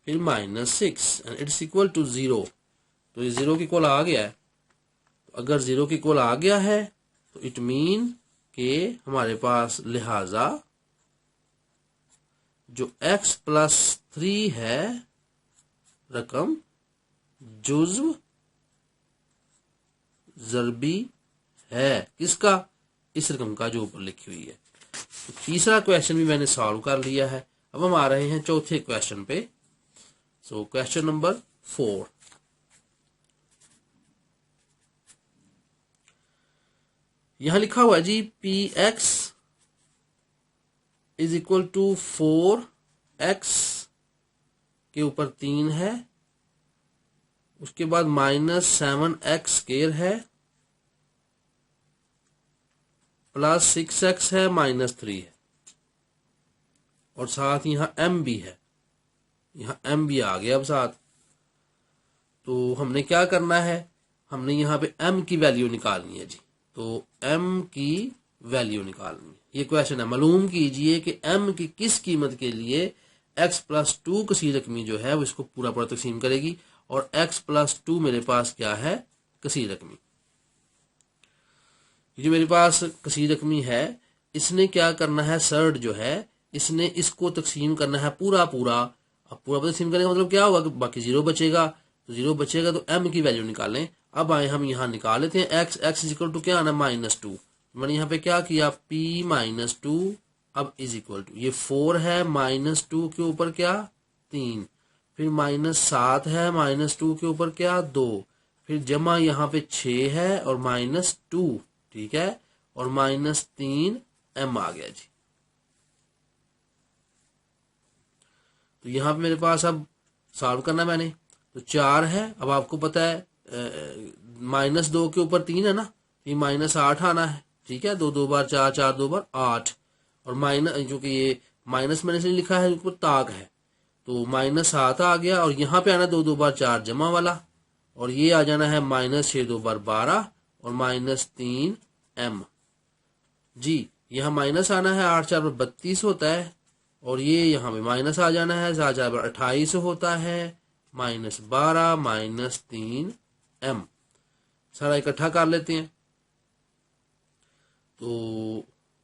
फिर -6 एंड इट्स इक्वल टू 0। तो ये 0 के इक्वल आ गया है। तो अगर 0 के इक्वल आ गया है तो इट मीन कि हमारे पास लिहाजा जो x+3 है रकम जुज़्व ज़रबी है। किसका? इस रकम का जो ऊपर लिखी हुई है। तो तीसरा क्वेश्चन भी मैंने सॉल्व कर लिया है। अब हम आ रहे हैं चौथे क्वेश्चन पे। So question number 4। यहां लिखा हुआ है जी px is equal to 4x के ऊपर 3 है, उसके बाद -7x² है, प्लस 6x है, -3 है, और साथ यहां m भी है। यहां m भी आ गया अब साथ। तो हमने क्या करना है, हमने यहाँ पे m की वैल्यू निकालनी है जी। तो m की वैल्यू निकालनी है, ये क्वेश्चन है। मालूम कीजिए कि m की किस कीमत के लिए x+2 कसीर रकमी जो है वो इसको पूरा पूरा तकसीम करेगी, और x+2 मेरे पास क्या है, कसीर रकमी। जो मेरे पास कसीर रकमी है इसने क्या करना है, सर्ड जो है इसने इसको तकसीम करना है पूरा पूरा। अब पूरा तकसीम करने का मतलब क्या होगा कि बाकी 0 बचेगा। तो 0 बचेगा तो m की वैल्यू निकालें। अब आए हम यहाँ निकाल लेते हैं x इज इक्वल टू क्या आना, -2। मैंने यहाँ पे क्या किया, p-2 अब इज इक्वल टू ये 4 है, -2 के ऊपर क्या 3, फिर -7 है, -2 के ऊपर क्या 2, फिर जमा यहाँ पे 6 है और -2, ठीक है, और -3 m आ गया जी। तो यहाँ पे मेरे पास अब सॉल्व करना मैंने, तो 4 है। अब आपको पता है -2 के ऊपर 3 है ना, ये -8 आना है, ठीक है। 2 2 बार 4, 4 2 बार 8, और माइनस जो कि ये माइनस मैंने इसलिए लिखा है ऊपर ताक है, तो -7 आ गया। और यहाँ पे आना 2 2 बार 4 जमा वाला, और ये आ जाना है -6 2 बार 12 और -3 m जी। यहाँ माइनस आना है, 8 4 पर 32 होता है, और ये यहाँ पे माइनस आ जाना है, 7 4 पर 28 होता है, -12 -3 m। सारा इकट्ठा कर लेते हैं। तो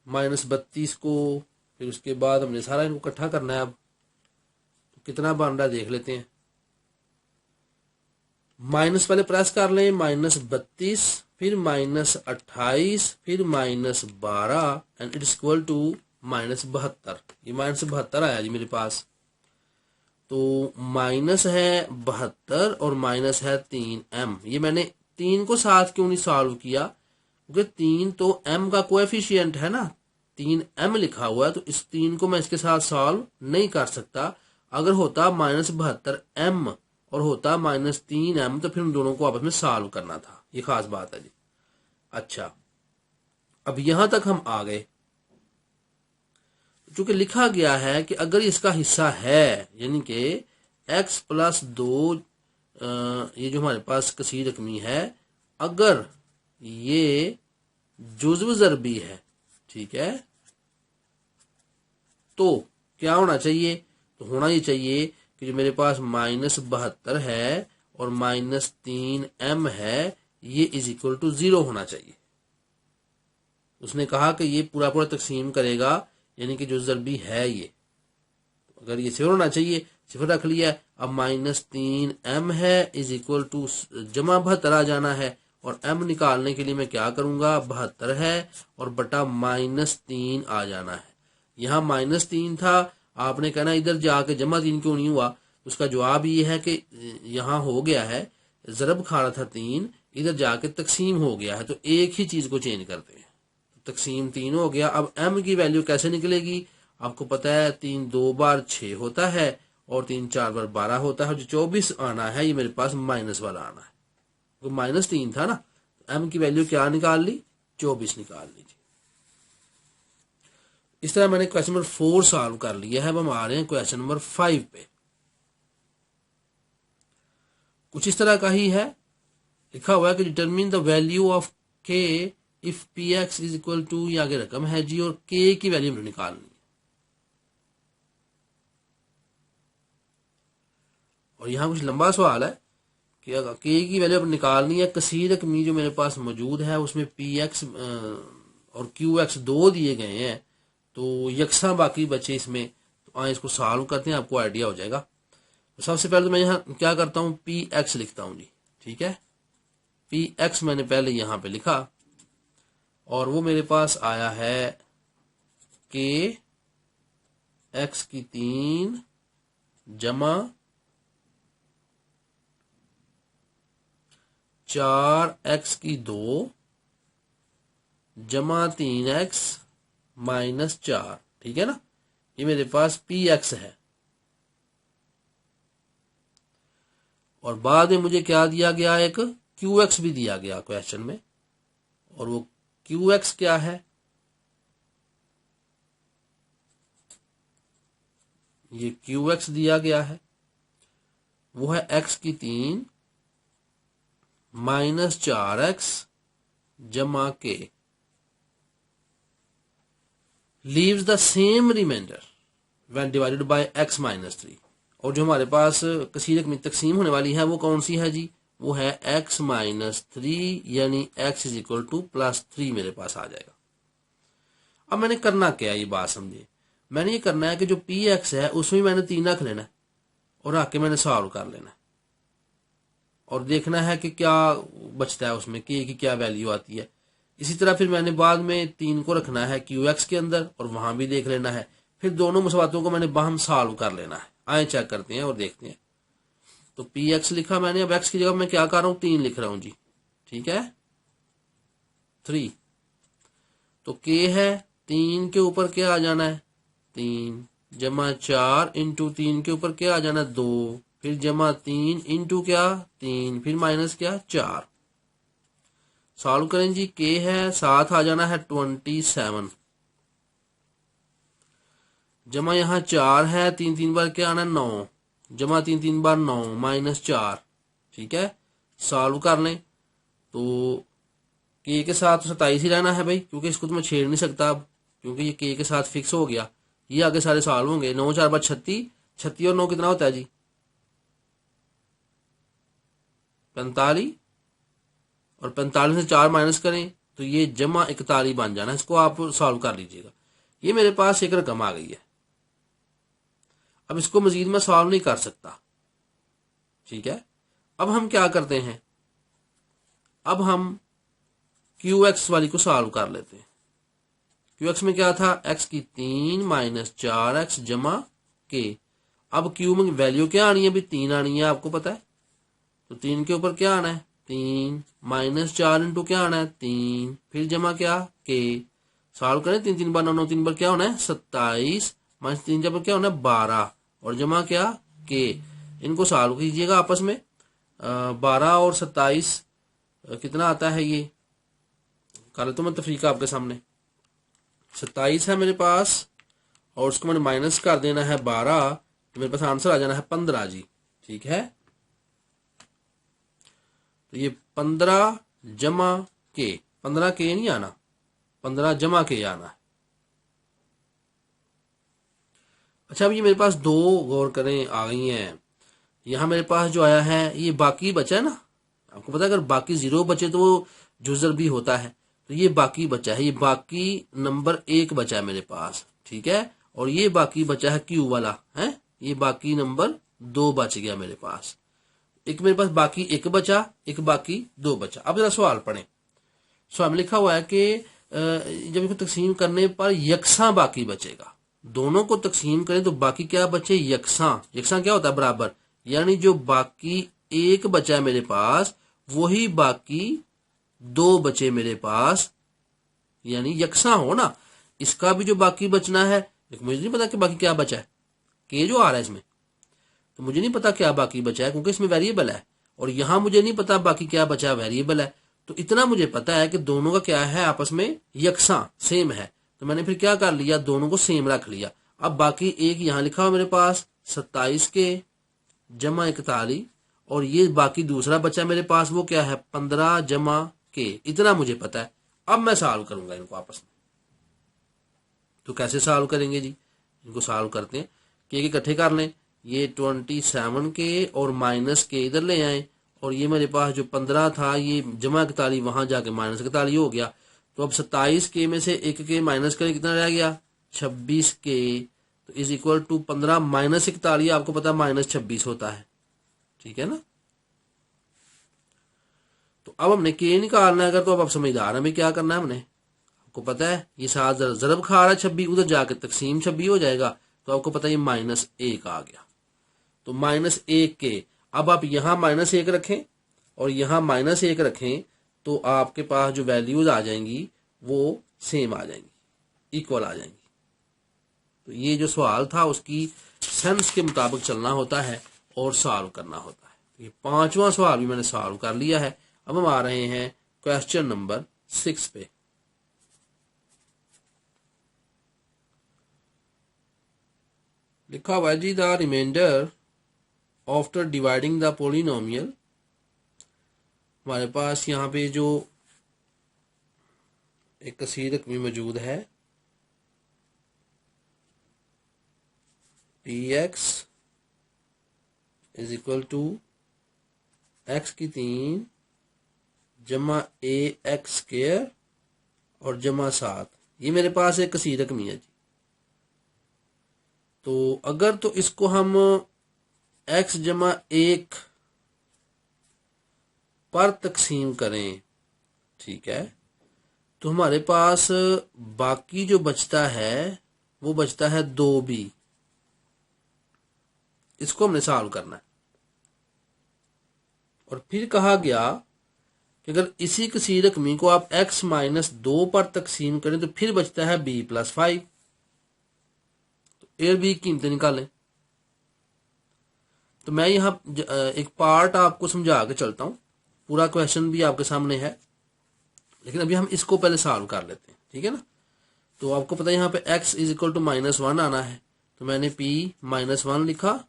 -32 को फिर उसके बाद हमने सारा इनको इकट्ठा करना है। अब तो कितना बन रहा है देख लेते हैं। माइनस पहले प्रेस कर लें, -32 फिर -28 फिर -12 एंड इट्स इक्वल टू -72। ये -72 आया जी मेरे पास। तो माइनस है 72 और माइनस है 3m। ये मैंने 3 को साथ क्यों नहीं सॉल्व किया, क्योंकि 3 तो m का कोएफिशिएंट है ना, 3m लिखा हुआ है, तो इस 3 को मैं इसके साथ सॉल्व नहीं कर सकता। अगर होता -72m और होता -3m तो फिर उन दोनों को आपस में सॉल्व करना था। ये खास बात है जी। अच्छा, अब यहां तक हम आ गए। चूंकि लिखा गया है कि अगर इसका हिस्सा है, यानी कि x+2 ये जो हमारे पास कसीर रकमी है, अगर ये जुज़्व ज़रबी है, ठीक है, तो क्या होना चाहिए, तो होना ये चाहिए कि जो मेरे पास -72 है और -3m है, ये इज इक्वल टू 0 होना चाहिए। उसने कहा कि ये पूरा पूरा तकसीम करेगा, यानी कि जो ज़रबी है ये, तो अगर ये 0 होना चाहिए, 0 रख लिया। अब -3m है इज इक्वल टू जमा 72 आ जाना है, और m निकालने के लिए मैं क्या करूंगा, 72 है और बटा -3 आ जाना है। यहाँ -3 था, आपने कहना इधर जाके जमा 3 क्यों नहीं हुआ। उसका जवाब ये है कि यहाँ हो गया है, ज़रब खा रहा था 3, इधर जाके तकसीम हो गया है, तो एक ही चीज को चेंज करते हैं, तो तकसीम 3 हो गया। अब m की वैल्यू कैसे निकलेगी, आपको पता है 3 2 बार 6 होता है और 3 4 बार 12 होता है। जो 24 आना है ये मेरे पास माइनस वाला आना है, तो -3 था ना, तो m की वैल्यू क्या निकाल ली, 24 निकाल लीजिए। इस तरह मैंने क्वेश्चन नंबर 4 सॉल्व कर लिया है। अब हम आ रहे हैं क्वेश्चन नंबर 5 पे। कुछ इस तरह का ही है, लिखा हुआ है कि determine the value of k if px is equal to, ये आगे रकम है जी, और k की वैल्यू हमने निकालनी है। और यहाँ कुछ लंबा सवाल है कि अगर के की वैल्यू अब निकालनी है, कसीर रकमी जो मेरे पास मौजूद है उसमें पी एक्स और क्यू एक्स दो दिए गए हैं, तो यकसा बाकी बचे इसमें। तो आए इसको सॉल्व करते हैं, आपको आइडिया हो जाएगा। तो सबसे पहले तो मैं यहाँ क्या करता हूँ, पी एक्स लिखता हूँ जी, ठीक है। पी एक्स मैंने पहले यहाँ पे लिखा और वो मेरे पास आया है के एक्स की 3 जमा 4x की 2 जमा 3x माइनस 4, ठीक है ना। ये मेरे पास पी एक्स है। और बाद में मुझे क्या दिया गया, एक क्यू एक्स भी दिया गया क्वेश्चन में। और वो क्यू एक्स क्या है, ये क्यू एक्स दिया गया है, वो है x की 3 माइनस 4x जमा के leaves the same remainder when divided by x minus 3। और जो हमारे पास कसीरक में तकसीम होने वाली है वो कौन सी है जी, वो है x माइनस 3, यानी x इज इक्वल टू +3 मेरे पास आ जाएगा। अब मैंने करना क्या है, ये बात समझिए। मैंने ये करना है कि जो पी एक्स है उसमें मैंने 3 रख लेना है और आके मैंने सॉल्व कर लेना है और देखना है कि क्या बचता है उसमें, के की क्या वैल्यू आती है। इसी तरह फिर मैंने बाद में 3 को रखना है क्यू एक्स के अंदर और वहां भी देख लेना है। फिर दोनों मसवातों को मैंने बाहम सॉल्व कर लेना है। आए चेक करते हैं और देखते हैं। तो पी एक्स लिखा मैंने, अब एक्स की जगह मैं क्या कर रहा हूं, 3 लिख रहा हूं जी, ठीक है, 3। तो के है 3 के ऊपर क्या आ जाना है, 3 जमा 4 इंटू 3 के ऊपर क्या आ जाना है, 2, फिर जमा 3 इंटू क्या 3, फिर माइनस क्या 4। सॉल्व करें जी, के है 7 आ जाना है 27 जमा यहाँ 4 है 3 3 बार क्या आना है 9 जमा 3 3 बार 9 माइनस 4, ठीक है। सॉल्व कर लें तो के के साथ 27 ही रहना है भाई, क्योंकि इसको तो मैं छेड़ नहीं सकता अब, क्योंकि ये के साथ फिक्स हो गया। ये आगे सारे सॉल्व होंगे। 9 4 बार 36, 36 और 9 कितना होता है जी 45, और 45 से 4 माइनस करें तो ये जमा 41 बन जाना। इसको आप सॉल्व कर लीजिएगा। ये मेरे पास एक रकम आ गई है। अब इसको मजीद मैं सॉल्व नहीं कर सकता, ठीक है। अब हम क्या करते हैं, अब हम क्यू एक्स वाली को सॉल्व कर लेते हैं। क्यू एक्स में क्या था, x की 3 माइनस 4x जमा के। अब क्यू में वैल्यू क्या आनी है, अभी 3 आनी है, आपको पता है। तो 3 के ऊपर क्या आना है, 3 माइनस 4 इंटू क्या आना है 3, फिर जमा क्या के। सॉल्व करें, 3 3 बार 9 9 3 बार क्या होना है 27, माइनस 3 जब क्या होना है 12, और जमा क्या के। इनको सॉल्व कीजिएगा आपस में। 12 और 27 कितना आता है, ये कर तो मैं तफरीका आपके सामने। 27 है मेरे पास और उसको मैंने माइनस कर देना है 12, तो मेरे पास आंसर आ जाना है 15 जी, ठीक है। तो ये 15 जमा के, 15 के नहीं आना, 15 जमा के आना है। अच्छा, अब ये मेरे पास दो गौर करें आ गई हैं। यहां मेरे पास जो आया है ये बाकी बचा है ना, आपको पता है अगर बाकी 0 बचे तो वो जुजर भी होता है। तो ये बाकी बचा है, ये बाकी नंबर 1 बचा है मेरे पास, ठीक है। और ये बाकी बचा है क्यू वाला है, ये बाकी नंबर 2 बच गया मेरे पास। एक मेरे पास बाकी 1 बचा, एक बाकी 2 बचा। अब जरा सवाल पढ़ें। सवाल में लिखा हुआ है कि जब इसको तकसीम करने पर यकसा बाकी बचेगा। दोनों को तकसीम करें तो बाकी क्या बचे, यकसा। यकसा क्या होता है, बराबर। यानी जो बाकी 1 बचा है मेरे पास वही बाकी 2 बचे मेरे पास, यानी यकसा हो ना। इसका भी जो बाकी बचना है, मुझे नहीं पता कि बाकी क्या बचा है, के जो आ रहा है इसमें, तो मुझे नहीं पता क्या बाकी बचा है क्योंकि इसमें वेरिएबल है। और यहां मुझे नहीं पता बाकी क्या बचा है, वेरिएबल है। तो इतना मुझे पता है कि दोनों का क्या है, आपस में यकसा सेम है। तो मैंने फिर क्या कर लिया, दोनों को सेम रख लिया। अब बाकी 1 यहां लिखा हुआ मेरे पास 27 के जमा 41, और ये बाकी दूसरा बचा मेरे पास वो क्या है 15 जमा के। इतना मुझे पता है। अब मैं सॉल्व करूंगा इनको आपस में। तो कैसे सॉल्व करेंगे जी, इनको सॉल्व करते हैं। के इकट्ठे कर लें, ये 27 के और माइनस के इधर ले आए, और ये मेरे पास जो 15 था ये जमा 41 वहां जाके माइनस 41 हो गया। तो अब 27 के में से 1 के माइनस करें, कितना रह गया 26 के, तो इज इक्वल टू 15 माइनस 41, आपको पता है माइनस 26 होता है, ठीक है ना। तो अब हमने के निकालना है अगर, तो अब आप समझदार हमें क्या करना है, हमने आपको पता है ये साथ जरब खा रहा है 26, उधर जाके तकसीम 26 हो जाएगा, तो आपको पता है ये -1 आ गया। तो -1 के, अब आप यहां -1 रखें और यहां -1 रखें, तो आपके पास जो वैल्यूज आ जाएंगी वो सेम आ जाएंगी, इक्वल आ जाएंगी। तो ये जो सवाल था उसकी सेंस के मुताबिक चलना होता है और सॉल्व करना होता है। तो ये 5वां सवाल भी मैंने सॉल्व कर लिया है। अब हम आ रहे हैं क्वेश्चन नंबर 6 पे। लिखा हुआ है जी, the remainder after dividing the polynomial. हमारे पास यहाँ पे जो एक कसीर रकमी मौजूद है, px is equal to x की 3 जमा ax स्क्वायर और जमा 7। ये मेरे पास एक कसीर रकमी है जी। तो अगर तो इसको हम x जमा 1 पर तकसीम करें, ठीक है, तो हमारे पास बाकी जो बचता है वो बचता है 2b। इसको हमने सॉल्व करना है। और फिर कहा गया कि अगर इसी कसीर रकमी को आप x -2 पर तकसीम करें तो फिर बचता है b + 5। तो a और b की कीमतें निकालें। तो मैं यहां एक पार्ट आपको समझा के चलता हूं, पूरा क्वेश्चन भी आपके सामने है, लेकिन अभी हम इसको पहले सॉल्व कर लेते हैं, ठीक है ना। तो आपको पता है यहाँ पे x इज इक्वल टू -1 आना है, तो मैंने p -1 लिखा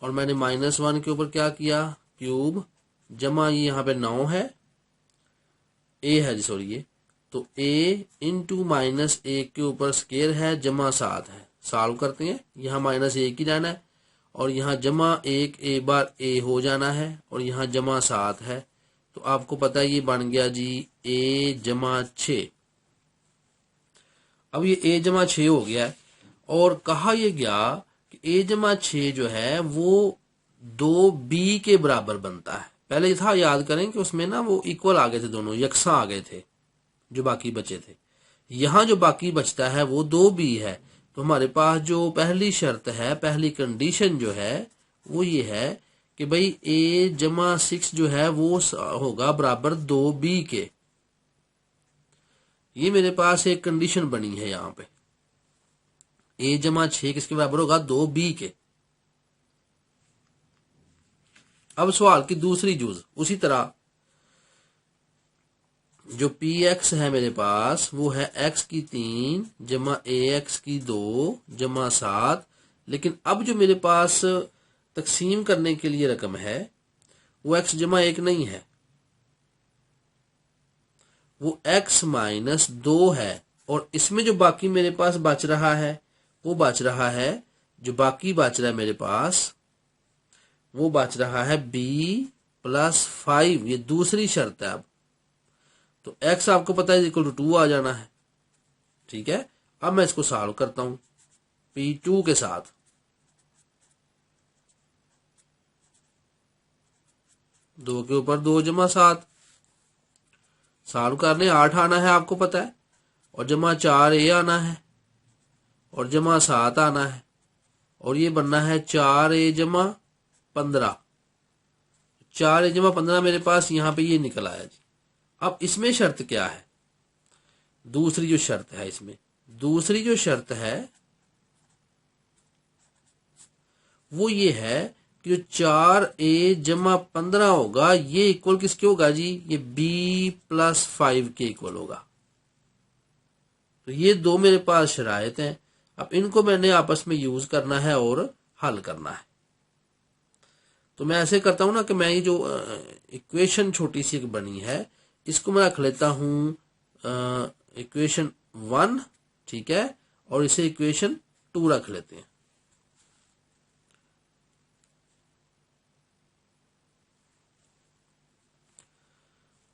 और मैंने -1 के ऊपर क्या किया, क्यूब, जमा ये यहाँ पे 9 है, a है जी, सॉरी ये, तो a इंटू -1 के ऊपर स्क्वायर है, जमा 7 है। सॉल्व करते हैं, यहाँ -1 ही रहना है और यहाँ जमा 1 a बार a हो जाना है और यहाँ जमा 7 है। तो आपको पता है ये बन गया जी a जमा 6। अब ये a जमा 6 हो गया है और कहा यह गया कि a जमा 6 जो है वो 2b के बराबर बनता है। पहले था, याद करें कि उसमें ना वो इक्वल आ गए थे, दोनों यकसा आ गए थे जो बाकी बचे थे। यहां जो बाकी बचता है वो 2b है। तो हमारे पास जो पहली शर्त है, पहली कंडीशन जो है वो ये है कि भाई a जमा 6 जो है वो होगा बराबर 2b के। ये मेरे पास एक कंडीशन बनी है यहाँ पे, a जमा 6 किसके बराबर होगा, 2b के। अब सवाल की दूसरी जूज, उसी तरह जो px है मेरे पास वो है x की 3 जमा ax की 2 जमा 7। लेकिन अब जो मेरे पास तकसीम करने के लिए रकम है वो x जमा 1 नहीं है, वो x -2 है। और इसमें जो बाकी मेरे पास बच रहा है वो बच रहा है, जो बाकी बच रहा है मेरे पास वो बच रहा है b + 5। ये दूसरी शर्त है। अब तो x आपको पता है इक्वल टू 2 आ जाना है, ठीक है। अब मैं इसको सॉल्व करता हूं p2 के साथ। दो के ऊपर 2 जमा 7, सॉल्व करने 8 आना है आपको पता है, और जमा 4a आना है और जमा 7 आना है, और ये बनना है 4a जमा 15। 4a जमा 15 मेरे पास यहाँ पे ये निकल आया जी। अब इसमें शर्त क्या है, दूसरी जो शर्त है, इसमें दूसरी जो शर्त है वो ये है कि जो 4a जमा 15 होगा ये इक्वल किसके होगा जी, ये b + 5 के इक्वल होगा। तो ये दो मेरे पास शराइत हैं। अब इनको मैंने आपस में यूज करना है और हल करना है। तो मैं ऐसे करता हूं ना कि मैं ये जो इक्वेशन छोटी सी एक बनी है इसको मैं रख लेता हूं इक्वेशन 1, ठीक है, और इसे इक्वेशन 2 रख लेते हैं।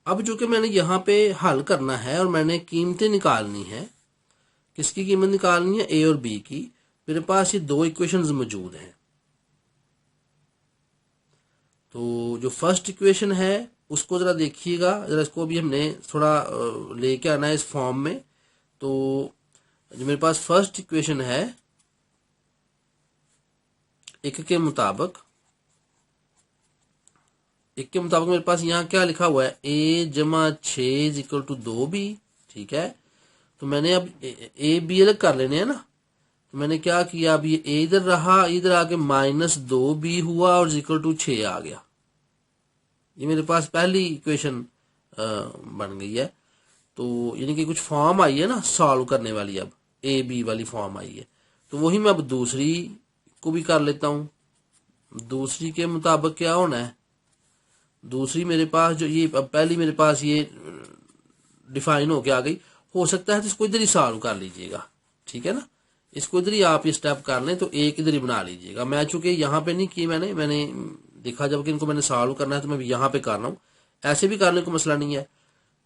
अब जो कि मैंने यहाँ पे हल करना है और मैंने कीमतें निकालनी है, किसकी कीमत निकालनी है, ए और बी की। मेरे पास ये दो इक्वेशंस मौजूद हैं। तो जो फर्स्ट इक्वेशन है उसको जरा देखिएगा, जरा इसको भी हमने थोड़ा लेके आना है इस फॉर्म में। तो जो मेरे पास फर्स्ट इक्वेशन है, एक के मुताबिक मेरे पास यहाँ क्या लिखा हुआ है, a जमा 6 इज इक्वल टू 2b। ठीक है, तो मैंने अब ए बी अलग कर लेने हैं ना। तो मैंने क्या किया, अब ये a इधर रहा, इधर आके -2b हुआ और इक्वल टू 6 आ गया। ये मेरे पास पहली इक्वेशन बन गई है। तो यानी कि कुछ फॉर्म आई है ना सॉल्व करने वाली, अब ए बी वाली फॉर्म आई है। तो वही मैं अब दूसरी को भी कर लेता हूं। दूसरी के मुताबिक क्या होना है, दूसरी मेरे पास जो ये अब पहली मेरे पास ये डिफाइन होके आ गई। हो सकता है तो इसको इधर ही सॉल्व कर लीजिएगा, ठीक है ना, इसको इधर ही आप ये स्टेप कर लें तो एक इधर ही बना लीजिएगा। मैं चूंकि यहाँ पे नहीं की, मैंने देखा जब कि इनको मैंने सॉल्व करना है तो मैं यहाँ पे कर रहा हूँ, ऐसे भी करने को मसला नहीं है।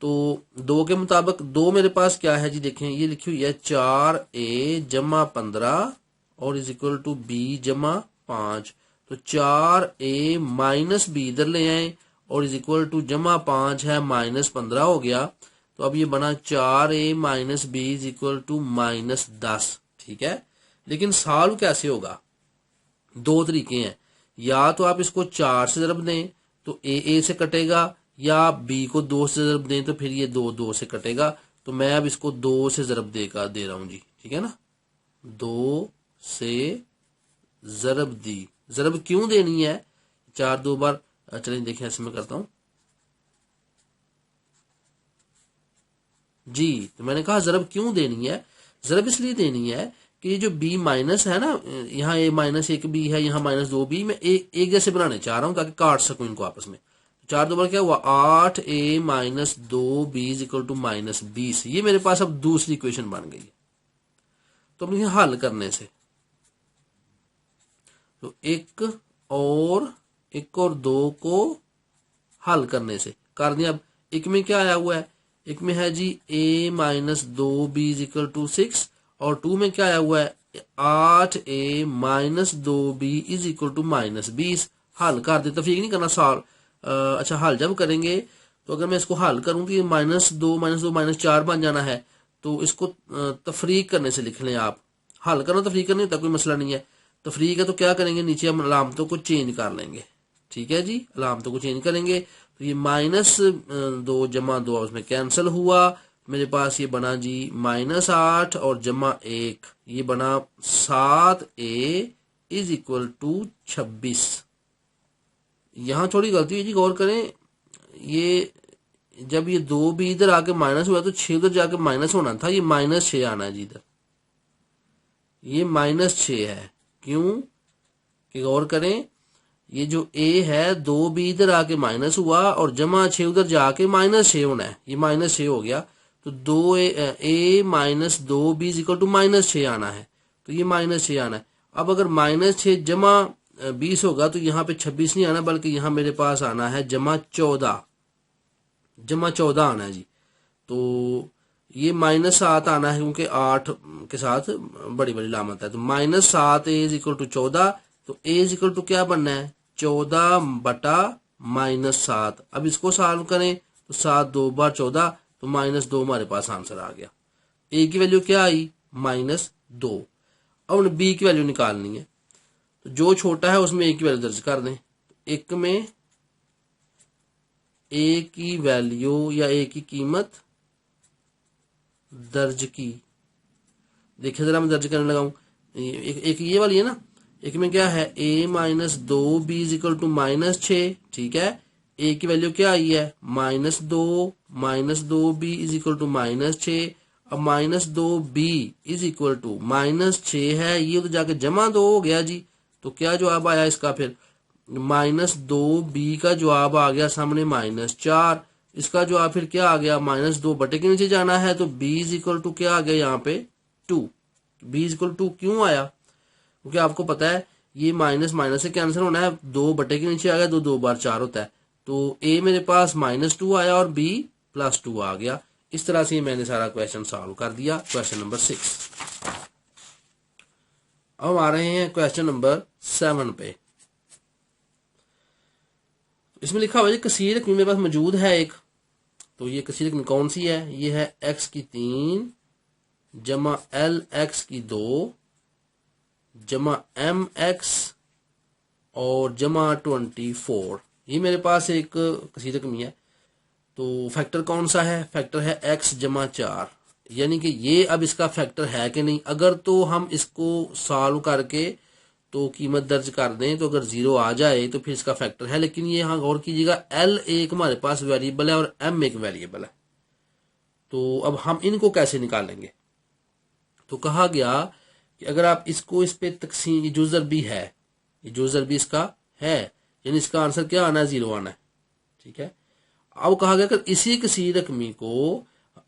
तो 2 के मुताबिक 2 मेरे पास क्या है जी, देखें ये लिखी हुई है 4a जमा 15 और इज इक्वल टू b जमा 5। तो 4a माइनस बी इधर ले आए और इज इक्वल टू जमा 5 है -15 हो गया। तो अब ये बना 4a minus B is equal to -10। ठीक है, लेकिन सॉल्व कैसे होगा, दो तरीके हैं। या तो आप इसको 4 से ज़रब दें तो a से कटेगा, या b को 2 से ज़रब दें तो फिर ये 2 से कटेगा। तो मैं अब इसको 2 से ज़रब दे रहा हूं जी, ठीक है ना। 2 से ज़रब दी, ज़रब क्यों देनी है, 4 2 बार, चलिए देखें ऐसे मैं करता हूं जी। तो मैंने कहा ज़रब क्यों देनी है, ज़रब इसलिए देनी है कि ये जो b माइनस है ना, यहाँ a -1b है, यहाँ -2b, मैं एक जैसे बनाने चाह रहा हूं ताकि काट सकूं इनको आपस में। 4 2 बार क्या हुआ, 8a minus 2b is equal to -20। ये मेरे पास अब दूसरी इक्वेशन बन गई है। तो अब हल करने से, तो एक और 2 को हल करने से कर दिया। अब एक में क्या आया हुआ है, एक में है जी a minus 2b is equal to 6 और 2 में क्या आया हुआ है 8a minus 2b is equal to -20। हल कर दे, तफरीक नहीं करना सॉल्व। अच्छा, हल जब करेंगे तो अगर मैं इसको हल करूं तो ये -2 -4 बन जाना है। तो इसको तफरीक करने से लिख लें आप। हल करना तफरीक करनी होता, कोई मसला नहीं है। तफरीक है तो क्या करेंगे, नीचे हम अलामतों को चेंज कर लेंगे। ठीक है जी, अलामतों को चेंज करेंगे तो ये -2 जमा 2 उसमें कैंसिल हुआ। मेरे पास ये बना जी -8 और जमा 1, ये बना 7a इज इक्वल टू 26। यहां थोड़ी गलती है जी, गौर करें। ये जब ये 2 भी इधर आके माइनस हुआ तो 6 उधर जाके माइनस होना था, ये -6 आना है जी इधर, ये -6 है। क्यों कि गौर करें, ये जो a है 2 भी इधर आके माइनस हुआ और जमा 6 उधर जाके -6 होना है, ये -6 हो गया। तो 2a minus 2b is equal to -6 आना है, तो ये -6 आना है। अब अगर -6 जमा 20 होगा तो यहाँ पे 26 नहीं आना, बल्कि यहाँ मेरे पास आना है जमा 14 आना है जी। तो ये -7 आना है क्योंकि 8 के साथ बड़ी बड़ी लामत है। तो -7a इज इक्वल टू 14, तो a इज इक्वल टू क्या बनना है 14 बटा -7। अब इसको सॉल्व करें तो 7 2 बार 14, तो -2 हमारे पास आंसर आ गया। a की वैल्यू क्या आई -2। अब b की वैल्यू निकालनी है, तो जो छोटा है उसमें a की वैल्यू दर्ज कर दें। एक में a की वैल्यू या a की कीमत दर्ज की, देखिए जरा मैं दर्ज करने लगा हूं। एक ये वाली है ना, एक में क्या है a minus 2b is equal to -6। ठीक है, a की वैल्यू क्या आई है -2b इज इक्वल टू -6। अब -2b इज इक्वल टू -6 है, ये तो जाके जमा 2 हो गया जी। तो क्या जवाब आया इसका, फिर -2b का जवाब आ गया सामने -4। इसका जवाब फिर क्या आ गया -2 बटे के नीचे जाना है, तो b इज इक्वल टू क्या आ गया यहाँ पे 2। b इज इक्वल टू क्यों आया, क्योंकि आपको पता है ये माइनस माइनस से कैंसिल होना है, 2 बटे के नीचे आ गया, 2 2 बार 4 होता है। तो ए मेरे पास -2 आया और बी +2 आ गया। इस तरह से मैंने सारा क्वेश्चन सॉल्व कर दिया, क्वेश्चन नंबर 6। अब हम आ रहे हैं क्वेश्चन नंबर 7 पे। इसमें लिखा हुआ है कसीर रकमी मेरे पास मौजूद है एक। तो ये कसीर रकमी कौन सी है? ये है x की 3 जमा lx की 2 जमा mx और जमा 24। ये मेरे पास एक कसीर रकमी है। तो फैक्टर कौन सा है? फैक्टर है x जमा 4, यानी कि ये अब इसका फैक्टर है कि नहीं। अगर तो हम इसको सॉल्व करके तो कीमत दर्ज कर दें तो अगर 0 आ जाए तो फिर इसका फैक्टर है। लेकिन ये यहाँ गौर कीजिएगा, l एक हमारे पास वेरिएबल है और m एक वेरिएबल है। तो अब हम इनको कैसे निकालेंगे? तो कहा गया कि अगर आप इसको इस पे तकसीम, जो ज़रबी है, ये जो ज़रबी इसका है, यानी इसका आंसर क्या आना है? 0 आना है। ठीक है। अब कहा गया अगर इसी कसीर रकमी को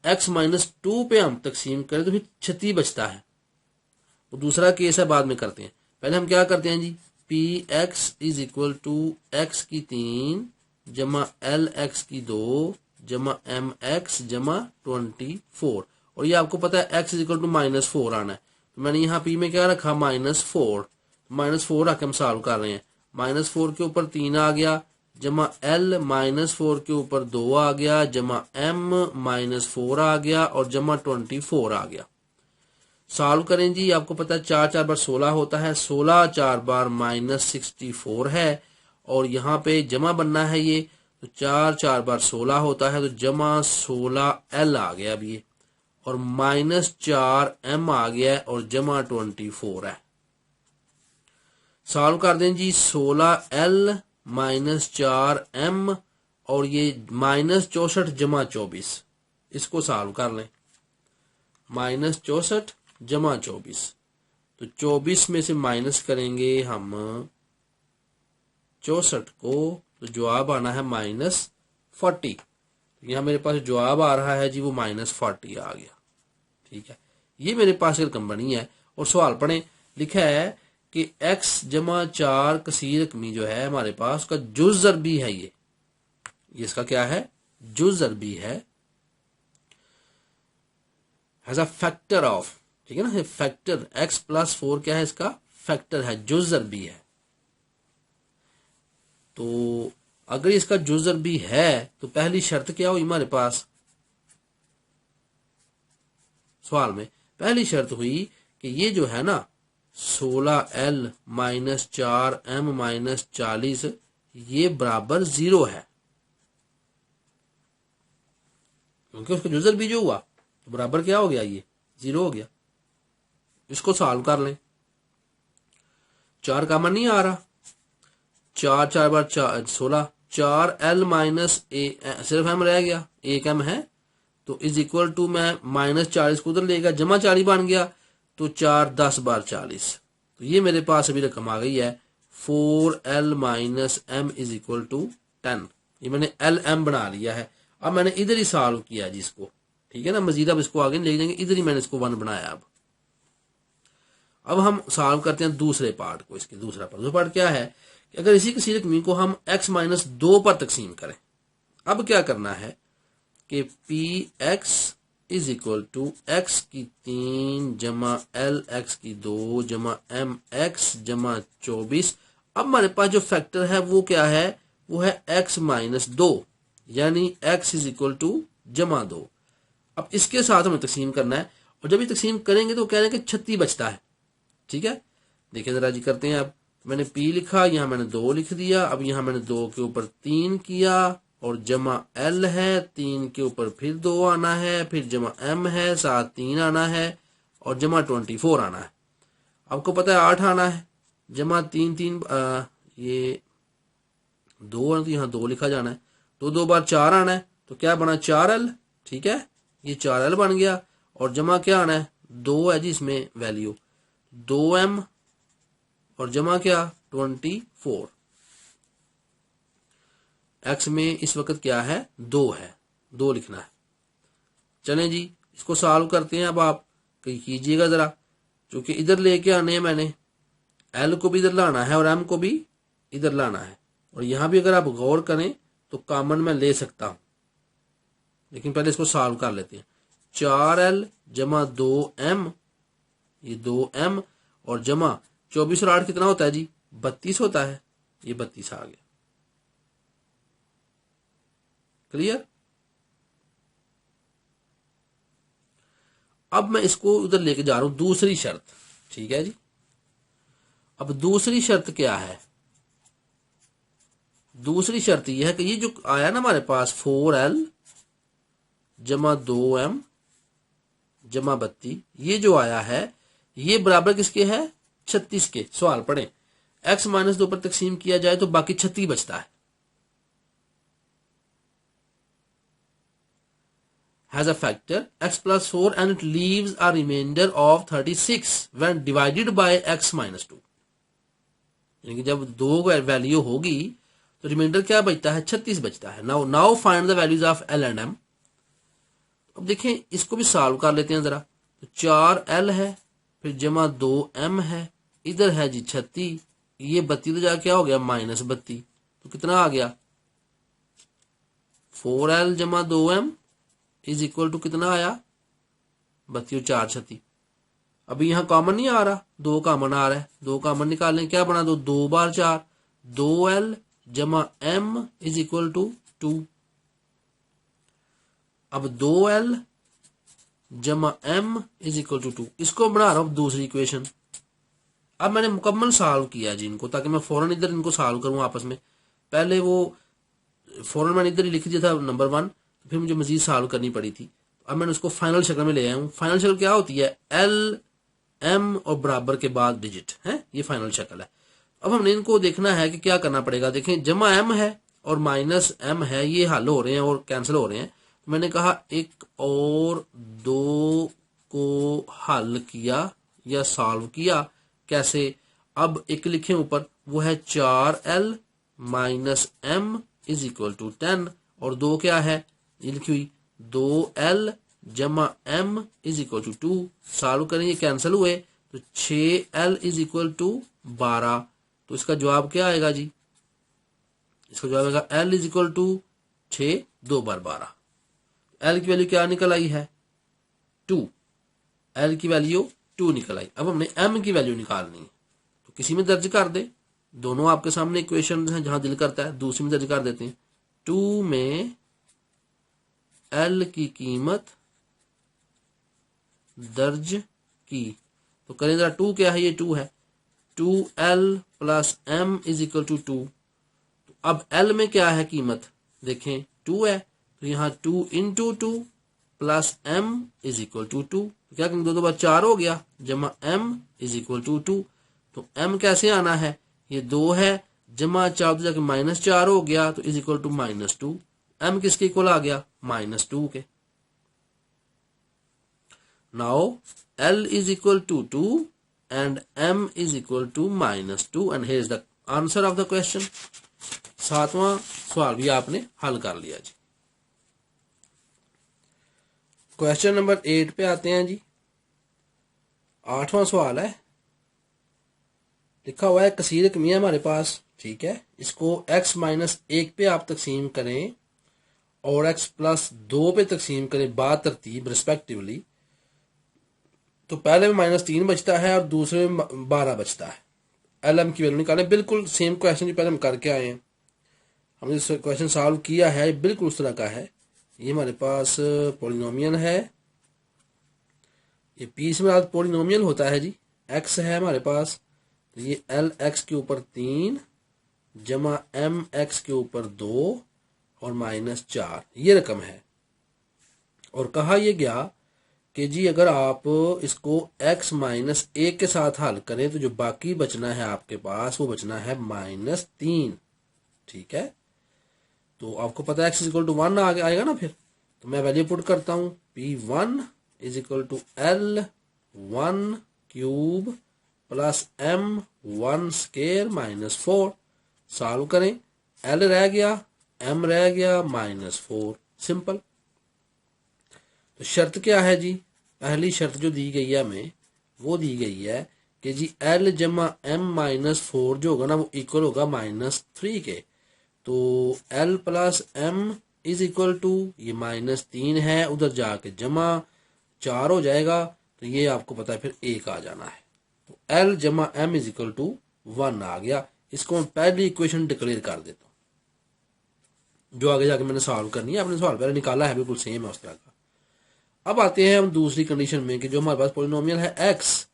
x-2 पे हम तकसीम करें तो फिर 36 बचता है। वो दूसरा केस है, बाद में करते हैं। पहले हम क्या करते हैं जी, px = x की 3 जमा lx की 2 जमा mx जमा 24। और ये आपको पता है x = -4 आना है। तो मैंने यहाँ p में क्या रखा? -4। -4 रख के हम सॉल्व कर रहे हैं। -4 के ऊपर 3 आ गया जमा l -4 के ऊपर 2 आ गया जमा m -4 आ गया और जमा 24 आ गया। सॉल्व करें जी, आपको पता है 4 4 बार 16 होता है, 16 4 बार -64 है और यहाँ पे जमा बनना है ये, तो 4 4 बार 16 होता है, तो जमा 16l आ गया अब ये, और -4m आ गया और जमा 24 है। सॉल्व कर दें जी, 16l -4m और ये -64 जमा 24, इसको सॉल्व कर लें। -64 जमा 24, तो 24 में से माइनस करेंगे हम 64 को, तो जवाब आना है -40। यहाँ मेरे पास जवाब आ रहा है जी वो -40 आ गया। ठीक है, ये मेरे पास रकम बनी है। और सवाल पढ़ें, लिखा है कि x जमा 4 कसीर रकमी जो है हमारे पास, उसका जुज़ ज़रबी है। ये इसका क्या है? जुज़ ज़रबी है, हैज़ अ फैक्टर ऑफ। ठीक है ना, फैक्टर x+4 क्या है? इसका फैक्टर है, जुज़ ज़रबी है। तो अगर इसका जुज़ ज़रबी है तो पहली शर्त क्या हुई हमारे पास सवाल में? पहली शर्त हुई कि ये जो है ना 16l -4m -40 ये बराबर 0 है, क्योंकि उसका जुज़ ज़रबी जो हुआ तो बराबर क्या हो गया? ये 0 हो गया। इसको सॉल्व कर लें। 4 कॉमन नहीं आ रहा, 4 4 बार 16, 4l - सिर्फ m रह गया, एक m है, तो = मैं -40 को उधर लेगा, जमा 40 बन गया, तो 4 10 बार 40। तो ये मेरे पास अभी रकम आ गई है 4l - m = 10। ये मैंने lm बना लिया है। अब मैंने इधर ही सॉल्व किया जी इसको। ठीक है ना, मजीद अब इसको आगे ले जाएंगे, इधर ही मैंने इसको 1 बनाया। अब हम सॉल्व करते हैं दूसरे पार्ट को। इसके दूसरा पार्ट क्या है कि अगर इसी कसीर रकमी को हम x-2 पर तकसीम करें, अब क्या करना है कि px = x की 3 जमा lx की 2 जमा mx जमा 24। अब हमारे पास जो फैक्टर है वो क्या है? वो है x-2, यानी x = जमा 2। अब इसके साथ हमें तकसीम करना है, और जब ये तकसीम करेंगे तो कह रहे हैं कि 36 बचता है। ठीक है, देखिए जरा जी, करते हैं। अब मैंने p लिखा, यहाँ मैंने 2 लिख दिया। अब यहाँ मैंने 2 के ऊपर 3 किया और जमा l है, 3 के ऊपर फिर 2 आना है, फिर जमा m है, साथ 3 आना है और जमा 24 आना है। आपको पता है 8 आना है, जमा 3 3 ये 2 है तो यहाँ 2 लिखा जाना है, तो 2 बार 4 आना है, तो क्या बना? 4l। ठीक है, ये 4l बन गया, और जमा क्या आना है? 2 है जी इसमें वैल्यू, 2m और जमा क्या? 24। x में इस वक्त क्या है? 2 है, 2 लिखना है। चलें जी, इसको सॉल्व करते हैं। अब आप कीजिएगा जरा, क्योंकि इधर लेके आने हैं मैंने, l को भी इधर लाना है और m को भी इधर लाना है। और यहाँ भी अगर आप गौर करें तो कॉमन मैं ले सकता हूं, लेकिन पहले इसको सॉल्व कर लेते हैं। 4l जमा 2m, ये 2m और जमा 24 और 8 कितना होता है जी? 32 होता है। ये 32 आ गया। क्लियर? अब मैं इसको उधर लेके जा रहा हूं दूसरी शर्त। ठीक है जी। अब दूसरी शर्त क्या है? दूसरी शर्त यह है कि ये जो आया ना हमारे पास 4l जमा 2m जमा 32, ये जो आया है ये बराबर किसके है? 36 के। सवाल पढ़ें, x माइनस 2 पर तकसीम किया जाए तो बाकी 36 बचता है। has a factor x plus 4 and it leaves a remainder of 36 when divided by x minus 2। यानी कि जब दो वैल्यू होगी तो रिमाइंडर क्या बचता है? 36 बचता है। Now find the values of l and m। अब देखें इसको भी सॉल्व कर लेते हैं जरा। तो 4l है, फिर जमा 2m है, इधर है जी 36, ये 32 तो जाके क्या हो गया? माइनस 32। तो कितना आ गया? 4l जमा 2m इज इक्वल टू कितना आया? 32 और 4 36। अभी यहां कॉमन नहीं आ रहा, 2 कॉमन आ रहा है। 2 कॉमन निकालें, क्या बना? 2 बार 4, 2l जमा m इज इक्वल टू 2। अब 2l जमा m इज इक्वल टू 2, इसको बना रहा हूं दूसरी इक्वेशन। अब मैंने मुकम्मल सॉल्व किया जी इनको, ताकि मैं फौरन इधर इनको सॉल्व करूं आपस में। पहले वो फौरन मैंने इधर ही लिख दिया था नंबर 1, फिर मुझे मजीद सॉल्व करनी पड़ी थी। अब मैंने उसको फाइनल शक्ल में ले आया हूं। फाइनल शक्ल क्या होती है? l m और बराबर के बाद डिजिट है, ये फाइनल शक्ल है। अब हमने इनको देखना है कि क्या करना पड़ेगा। देखें, जमा m है और माइनस m है, ये हल हो रहे हैं और कैंसिल हो रहे हैं। तो मैंने कहा एक और 2 को हल किया या सॉल्व किया। कैसे? अब एक लिखें ऊपर, वो है 4l minus m is equal to 10, और 2 क्या है? ये लिखी हुई 2l जमा m is equal to 2। Solve करें, ये कैंसिल हुए, तो 6l इज इक्वल टू 12। तो इसका जवाब क्या आएगा जी? इसका जवाब आएगा l इज इक्वल टू 6, 2 बार 12। l की वैल्यू क्या निकल आई है? 2। l की वैल्यू 2 निकल आई। अब हमने m की वैल्यू निकालनी है, तो किसी में दर्ज कर दे। दोनों आपके सामने इक्वेशन हैं, जहां दिल करता है दूसरी में दर्ज कर देते हैं। 2 में l की कीमत दर्ज की, तो करें जरा। 2 क्या है? ये 2 है। 2l plus m is equal to 2। अब l में क्या है कीमत? देखें 2 है, तो यहाँ 2 into 2 plus m is equal to 2। क्या करेंगे? 2 बार 4 हो गया, जमा m इज इक्वल टू 2। तो m कैसे आना है? ये 2 है, जमा 4 तो जाके माइनस 4 हो गया, तो is equal to minus 2। m किसके इक्वल आ गया? माइनस 2 के। Now l is equal to 2 and m is equal to minus 2, and here is the answer of the question. 7वां सवाल भी आपने हल कर लिया जी। क्वेश्चन नंबर 8 पे आते हैं जी। 8वां सवाल है, लिखा हुआ है कसीर कमियां हमारे पास। ठीक है, इसको x माइनस 1 पे आप तकसीम करें और x प्लस 2 पे तकसीम करें बा तरतीब रिस्पेक्टिवली, तो पहले में -3 बचता है और दूसरे में 12 बचता है। LM की वैल्यू निकालें। बिल्कुल सेम क्वेश्चन जो पहले हम करके आए हैं, हमने इस क्वेश्चन सॉल्व किया है, बिल्कुल उस तरह का है। ये हमारे पास पॉलिनोमियल है, ये पी से बाद पॉलिनोमियल होता है जी। x है हमारे पास, तो ये LX के ऊपर 3 जमा MX के ऊपर 2 और -4, ये रकम है। और कहा यह गया कि जी अगर आप इसको x माइनस 1 के साथ हल करें तो जो बाकी बचना है आपके पास वो बचना है -3। ठीक है, तो आपको पता है x इक्वल टू 1 आएगा ना। फिर तो मैं वैल्यू पुट करता हूं, P1 is equal to L1 cube plus M1 square -4। Solve करें, L रह गया, M रह गया, -4। सिंपल। तो शर्त क्या है जी? पहली शर्त जो दी गई है हमें, वो दी गई है कि जी L जमा M -4 जो होगा ना वो इक्वल होगा -3 के। तो l plus m is equal to ये -3 है, उधर जाके जमा 4 हो जाएगा, तो ये आपको पता है फिर 1 आ जाना है। तो l जमा m इज इक्वल टू 1 आ गया। इसको मैं पहली इक्वेशन डिक्लेयर कर देता हूँ, जो आगे जाके मैंने सॉल्व करनी है। आपने सवाल पहले निकाला है, बिल्कुल सेम है उस तरह का। अब आते हैं हम दूसरी कंडीशन में कि जो हमारे पास पोलिनोमियल है x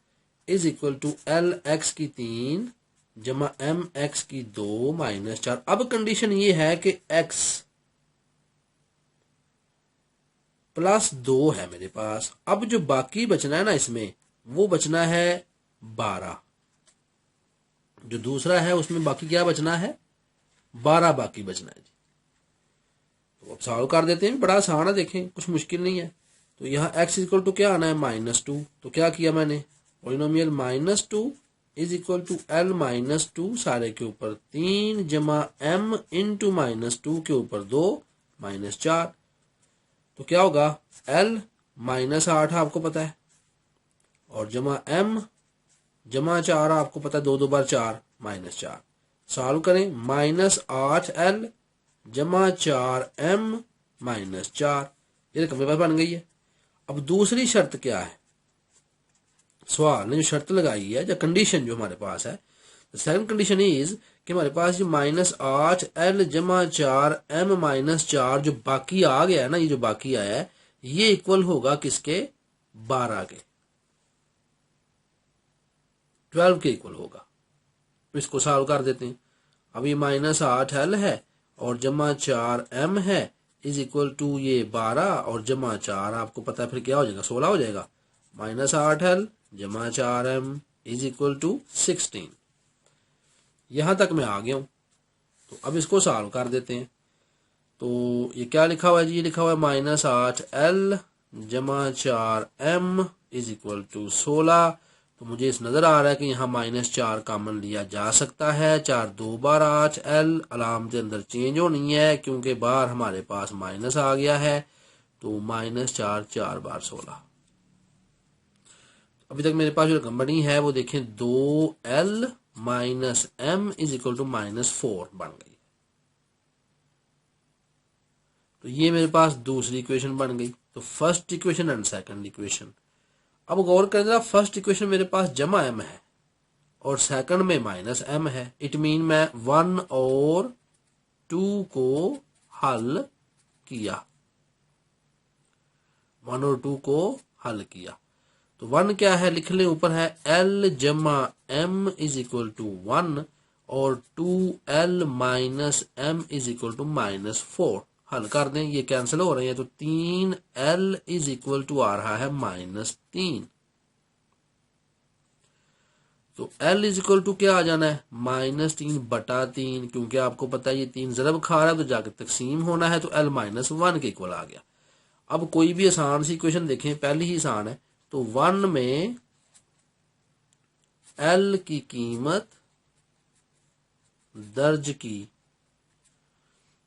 is equal to l x की 3 जमा m x की 2 माइनस 4। अब कंडीशन ये है कि x प्लस 2 है मेरे पास। अब जो बाकी बचना है ना इसमें, वो बचना है 12। जो दूसरा है उसमें बाकी क्या बचना है, 12 बाकी बचना है जी। तो अब सॉल्व कर देते हैं, बड़ा आसान है, देखें कुछ मुश्किल नहीं है। तो यहाँ x इक्वल टू क्या आना है, -2। तो क्या किया मैंने, polynomial -2 is equal to l -2 सारे के ऊपर 3 जमा m इंटू -2 के ऊपर 2 -4। तो क्या होगा, l -8 आपको पता है, और जमा m जमा 4 आपको पता है, 2 2 बार 4 -4। सॉल्व करें, -8l जमा 4m -4, ये रकम मेरे पास बन गई है। अब दूसरी शर्त क्या है, सवाल ने जो शर्त लगाई है, जो कंडीशन जो हमारे पास है, सेकंड कंडीशन इज कि हमारे पास जो -8l जमा 4m -4 जो बाकी आ गया है ना, ये जो बाकी आया है, ये इक्वल होगा किसके, 12 के, 12 के इक्वल होगा। तो इसको सॉल्व कर देते हैं। अब ये -8l है और जमा 4m है इज इक्वल टू ये 12 और जमा 4 आपको पता है फिर क्या हो जाएगा, 16 हो जाएगा। -8l जमा 4m इज इक्वल टू 16। यहां तक मैं आ गया हूं। तो अब इसको सॉल्व कर देते हैं। तो ये क्या लिखा हुआ है जी, ये लिखा हुआ है -8l जमा 4m इज इक्वल टू 16। तो मुझे इस नजर आ रहा है कि यहाँ -4 कॉमन लिया जा सकता है। 4 2 बार 8l, अलाम के अंदर चेंज होनी है क्योंकि बाहर हमारे पास माइनस आ गया है। तो -4 4 बार 16। अभी तक मेरे पास जो रकम बनी है वो देखें, 2l -m is equal to -4 बन गई। तो ये मेरे पास दूसरी इक्वेशन बन गई। तो first equation and second equation. अब गौर करें जरा, फर्स्ट इक्वेशन मेरे पास जमा m है और सेकंड में -m है। इट मीन मैं 1 और 2 को हल किया, 1 और 2 को हल किया। तो 1 क्या है, लिख लें, ऊपर है l जमा m इज इक्वल टू 1 और 2l -m is equal to -4। हल कर दें, ये कैंसिल हो रहे हैं। तो 3l इज इक्वल टू आ रहा है -3। तो l इज इक्वल टू क्या आ जाना है, -3 बटा 3, क्योंकि आपको पता है ये 3 ज़रब खा रहा है तो जाकर तकसीम होना है। तो l -1 के इक्वल आ गया। अब कोई भी आसान सी इक्वेशन देखें, पहली ही आसान है। तो 1 में l की कीमत दर्ज की।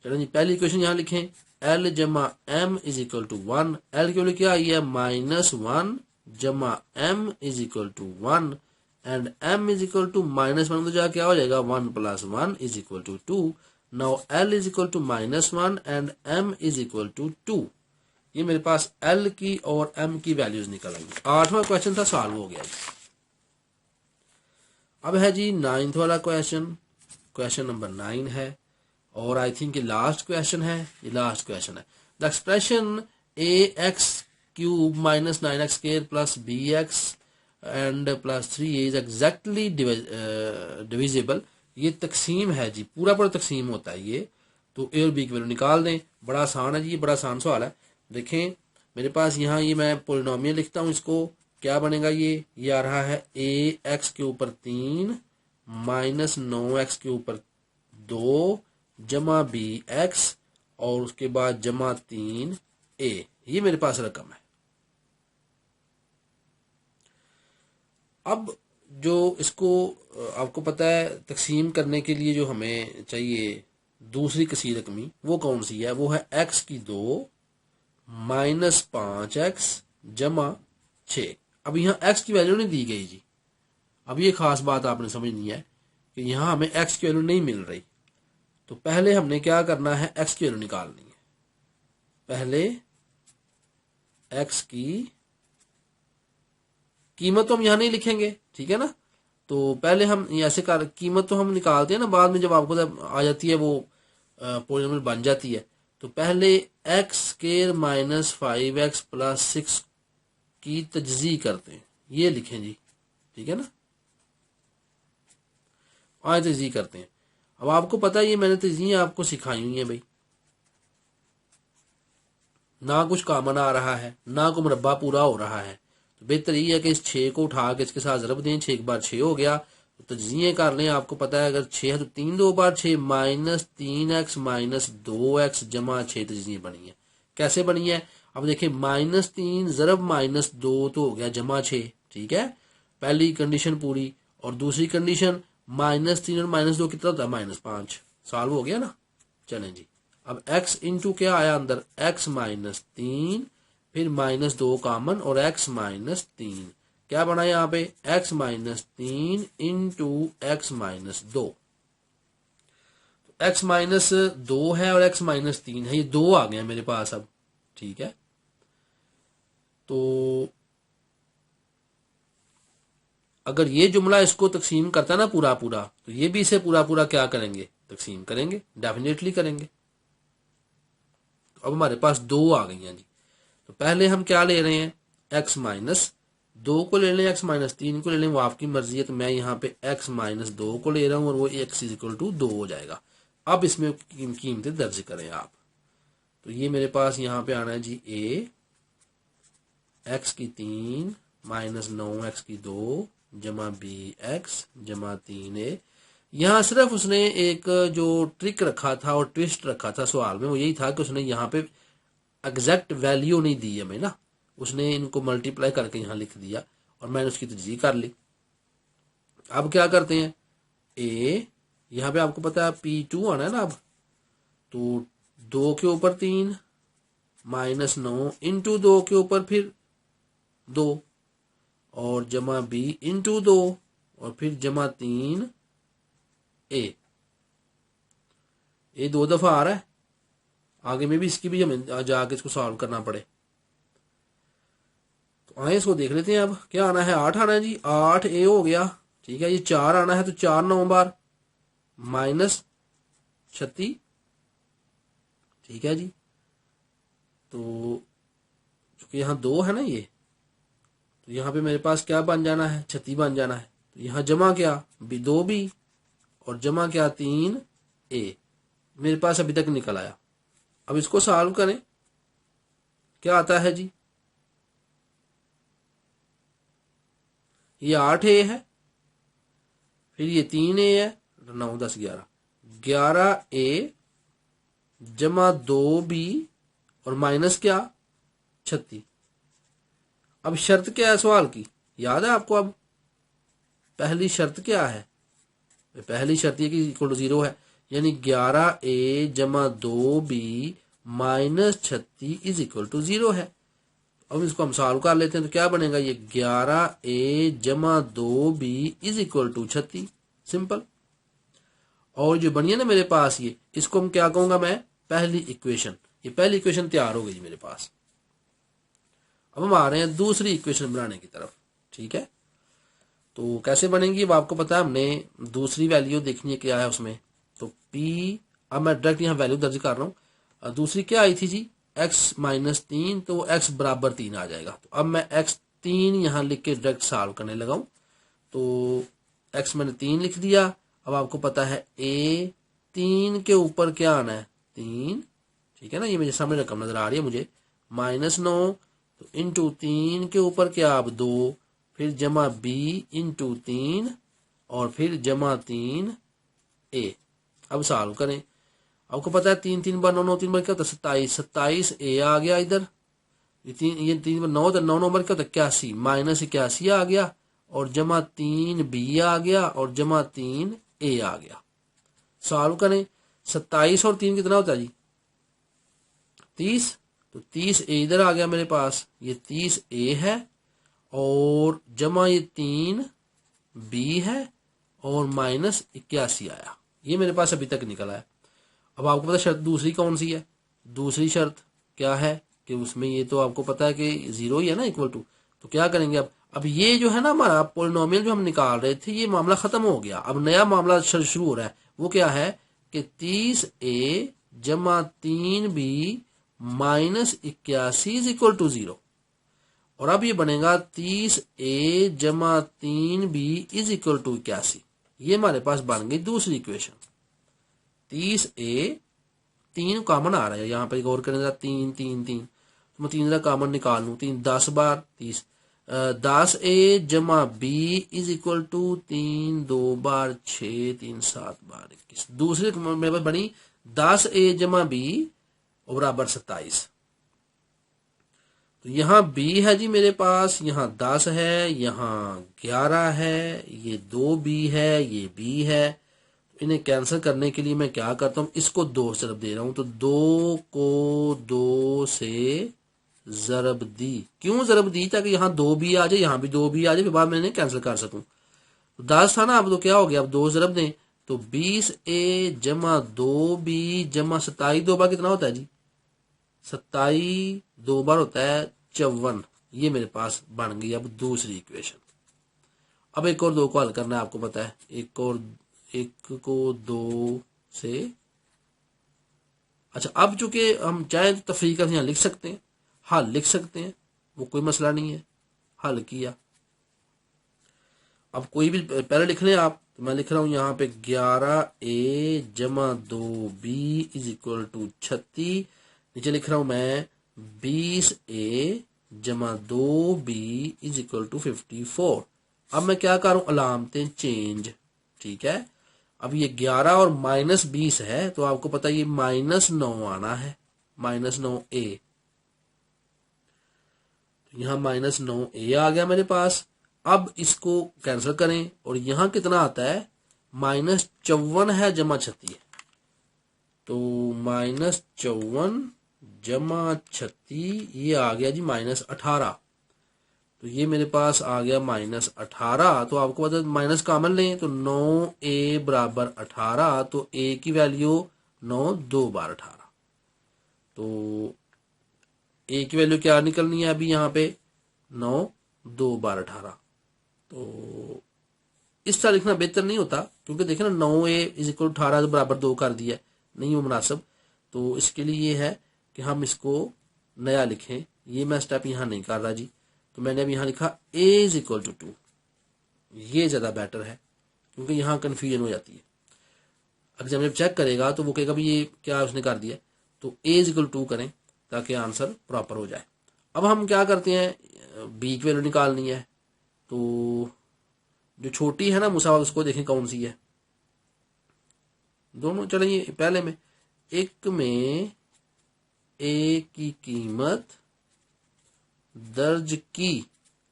चलो जी, पहली इक्वेशन यहां लिखें, l जमा m is equal to 1। l के लिए क्या आई है, -1 जमा m is equal to 1 and m is equal to -1, तो जा क्या हो जाएगा, 1 + 1 is equal to 2। Now l is equal to -1 and m is equal to 2। ये मेरे पास l की और m की वैल्यूज निकल आई। 8वां क्वेश्चन था, सॉल्व हो गया। अब है जी 9th वाला क्वेश्चन, क्वेश्चन नंबर 9 है और आई थिंक ये लास्ट क्वेश्चन है। ये लास्ट क्वेश्चन है। The expression ax³ - 9x² + bx and +3 is exactly divisible. ये तकसीम है जी, पूरा पूरा तकसीम होता है ये। तो ए और बी की वैल्यू निकाल दें। बड़ा आसान है जी, ये बड़ा आसान सवाल है। देखें मेरे पास यहाँ ये मैं पोलिनोमियल लिखता हूँ, इसको क्या बनेगा, ये आ रहा है ax के ऊपर 3 - 9x के ऊपर 2 जमा bx और उसके बाद जमा 3a। ये मेरे पास रकम है। अब जो इसको आपको पता है तकसीम करने के लिए जो हमें चाहिए दूसरी कसी रकमी, वो कौन सी है, वो है x की 2 - 5x जमा 6। अब यहाँ x की वैल्यू नहीं दी गई जी। अब ये खास बात आपने समझनी है कि यहाँ हमें x की वैल्यू नहीं मिल रही। तो पहले हमने क्या करना है, एक्स की वैल्यू निकालनी है। पहले एक्स की कीमत तो हम यहां नहीं लिखेंगे, ठीक है ना। तो पहले हम ऐसे कर, कीमत तो हम निकालते हैं ना बाद में, जब आपको आ जाती है वो पॉलिनोमियल बन जाती है। तो पहले x square minus 5x plus 6 की तजज़ी करते हैं, ये लिखें जी, ठीक है ना। आए तजज़ी करते हैं। अब आपको पता है ये मैंने तजज़ी आपको सिखाई हुई है भाई, ना कुछ कॉमन आ रहा है ना कोई मुरब्बा पूरा हो रहा है। तो बेहतर ये है कि इस 6 को उठा के इसके साथ ज़रब दें, 6 एक बार 6 हो गया तो तजज़िये कर लें। आपको पता है अगर 6 है तो 3 2 बार 6 माइनस 3x माइनस 2x जमा 6 तजज़िये बनी है। कैसे बनी है, अब देखिए -3 ज़रब -2 तो हो गया जमा 6, ठीक है, पहली कंडीशन पूरी। और दूसरी कंडीशन -3 और -2 कितना होता है -5, सॉल्व हो गया ना। चलें जी, अब x इंटू क्या आया अंदर, x -3 फिर -2 कॉमन और x -3 क्या बना यहाँ पे, x -3 इंटू x -2। x -2 है और x -3 है, ये 2 आ गया मेरे पास अब, ठीक है। तो अगर ये जुमला इसको तकसीम करता है ना पूरा पूरा, तो ये भी इसे पूरा पूरा क्या करेंगे, तकसीम करेंगे, डेफिनेटली करेंगे। अब हमारे पास 2 आ गई हैं जी। तो पहले हम क्या ले रहे हैं, x -2 को ले लें, x -3 को ले लें, वो आपकी मर्जी है। तो मैं यहाँ पे x -2 को ले रहा हूँ और वो x = 2 हो जाएगा। अब इसमें कीमतें दर्ज करें आप। तो ये मेरे पास यहाँ पे आना है जी a x की 3 माइनस 9x की 2 जमा bx जमा 3a। यहाँ सिर्फ उसने एक जो ट्रिक रखा था और ट्विस्ट रखा था सवाल में, वो यही था कि उसने यहाँ पे एग्जैक्ट वैल्यू नहीं दी हमें ना, उसने इनको मल्टीप्लाई करके यहाँ लिख दिया और मैंने उसकी तजज़ीह कर ली। अब क्या करते हैं, a यहाँ पे आपको पता है P2 आना है ना। अब तो 2 के ऊपर 3 -9 इंटू 2 के ऊपर फिर 2 और जमा b इंटू 2 और फिर जमा 3 a। ये 2 दफा आ रहा है, आगे में भी इसकी भी हमें जाके इसको सॉल्व करना पड़े। तो आए इसको देख लेते हैं। अब क्या आना है, 8 आना है जी, 8a हो गया, ठीक है। ये 4 आना है तो 4 9 बार -36, ठीक है जी। तो चूंकि यहाँ 2 है ना ये, तो यहाँ पे मेरे पास क्या बन जाना है, 36 बन जाना है। तो यहाँ जमा क्या 2b और जमा क्या 3a मेरे पास अभी तक निकल आया। अब इसको सॉल्व करें, क्या आता है जी, ये 8a है, फिर ये 3a है, 9 10 11 11a जमा 2b और माइनस क्या 36। अब शर्त क्या है सवाल की, याद है आपको। अब पहली शर्त क्या है, पहली शर्त ये कि इक्वल टू 0 है, यानी 11a जमा 2b माइनस 36 = 0 है। अब इसको हम सॉल्व कर लेते हैं। तो क्या बनेगा, ये 11a जमा 2b = 36, सिंपल। और जो बनी है ना मेरे पास ये, इसको हम क्या कहूंगा मैं, पहली इक्वेशन। ये पहली इक्वेशन तैयार हो गई मेरे पास। अब हम आ रहे हैं दूसरी इक्वेशन बनाने की तरफ, ठीक है। तो कैसे बनेगी, अब आपको पता है हमने दूसरी वैल्यू देखनी है क्या है उसमें। तो p, अब मैं डायरेक्ट यहाँ वैल्यू दर्ज कर रहा हूँ। दूसरी क्या आई थी जी, x -3, तो x = 3 आ जाएगा। तो अब मैं x3 यहाँ लिख के डायरेक्ट सॉल्व करने लगा हूँ। तो x मैंने 3 लिख दिया। अब आपको पता है a 3 के ऊपर क्या आना है 3, ठीक है ना। ये मेरे सामने रकम नजर आ रही है मुझे, -9 तो इंटू 3 के ऊपर क्या अब 2, फिर जमा b इंटू 3 और फिर जमा 3a। अब सॉल्व करें। आपको पता है 3 3 बार 9 9 3 बार क्या होता है 27, 27a आ गया इधर। ये 3 बार 9 9 9 बार क्या होता है 81, -81 आ गया और जमा 3b आ गया और जमा 3a आ गया। सॉल्व करें। 27 और 3 कितना होता है जी 30, तो 30a इधर आ गया मेरे पास, ये 30a है और जमा ये 3b है और -81 आया। ये मेरे पास अभी तक निकला है। अब आपको पता शर्त दूसरी कौन सी है, दूसरी शर्त क्या है कि उसमें ये तो आपको पता है कि 0 ही है ना इक्वल टू। तो क्या करेंगे अब ये जो है ना हमारा पोलिनोमियल जो हम निकाल रहे थे ये मामला खत्म हो गया। अब नया मामला शुरू हो रहा है, वो क्या है कि 30a जमा 3b minus 81 is equal to 0। और अब ये बनेगा 30a जमा 3b इज इक्वल टू 81। ये हमारे पास बन गई दूसरी इक्वेशन। 30a 3 कॉमन आ रहा है यहाँ पर, गौर करें 3 3 3, तो मैं 3 जरा कॉमन निकाल लूँ, 3 10 बार 30, 10a जमा b इज इक्वल टू 3 2 बार 6 3 7 बार 21। दूसरी मेरे पास बनी 10a जमा b बराबर 27। तो यहाँ b है जी मेरे पास, यहाँ 10 है, यहाँ 11 है, ये 2b है, ये b है। इन्हें कैंसिल करने के लिए मैं क्या करता हूँ, इसको 2 से ज़रब दे रहा हूँ, तो 2 को 2 से ज़रब दी। क्यों ज़रब दी? ताकि यहाँ 2b आ जाए, यहाँ भी 2b आ जाए, फिर बाद में इन्हें कैंसिल कर सकूं। तो 10 था ना, अब तो क्या हो गया, अब 2 ज़रब दें तो 20a जमा 2b जमा 27 2 बार कितना होता है जी, 27 2 बार होता है 54। ये मेरे पास बन गई अब दूसरी इक्वेशन। अब एक और 2 को हल करना है, आपको पता है, एक को 2 से। अच्छा, अब चूंकि हम चाहे तो तफरीका यहाँ लिख सकते हैं, हल लिख सकते हैं, वो कोई मसला नहीं है। हल किया, अब कोई भी पहले लिख लें आप, तो मैं लिख रहा हूं यहाँ पे 11a जमा 2b इज इक्वल टू 36। नीचे लिख रहा हूं मैं 20a जमा 2b इज इक्वल टू 54। अब मैं क्या करूं, अलामतें चेंज, ठीक है। अब ये 11 और माइनस 20 है, तो आपको पता है ये -9 आना है, -9a। यहाँ -9a आ गया मेरे पास। अब इसको कैंसिल करें और यहाँ कितना आता है, -54 है जमा 36, तो -54 जमा 36 ये आ गया जी -18। तो ये मेरे पास आ गया -18। तो आपको पता है माइनस कॉमन लें तो 9a बराबर 18, तो a की वैल्यू 9 2 बार 18, तो a की वैल्यू क्या निकलनी है अभी यहाँ पे, 9 2 बार 18। तो इस तरह लिखना बेहतर नहीं होता, क्योंकि देखें ना 9a इज इक्वल 18 बराबर 2 कर दिया, नहीं वो मुनासिब। तो इसके लिए ये है कि हम इसको नया लिखें, ये मैं स्टेप यहाँ नहीं कर रहा जी। तो मैंने अब यहाँ लिखा a इज इक्वल टू 2, ये ज़्यादा बेटर है, क्योंकि यहाँ कन्फ्यूजन हो जाती है। अगर जब चेक करेगा तो वो कहेगा भी ये क्या उसने कर दिया, तो a इज इक्वल 2 करें ताकि आंसर प्रॉपर हो जाए। अब हम क्या करते हैं, b की वैल्यू निकालनी है, तो जो छोटी है ना मुसावत उसको देखें कौन सी है, दोनों चलिए पहले में, एक में a की कीमत दर्ज की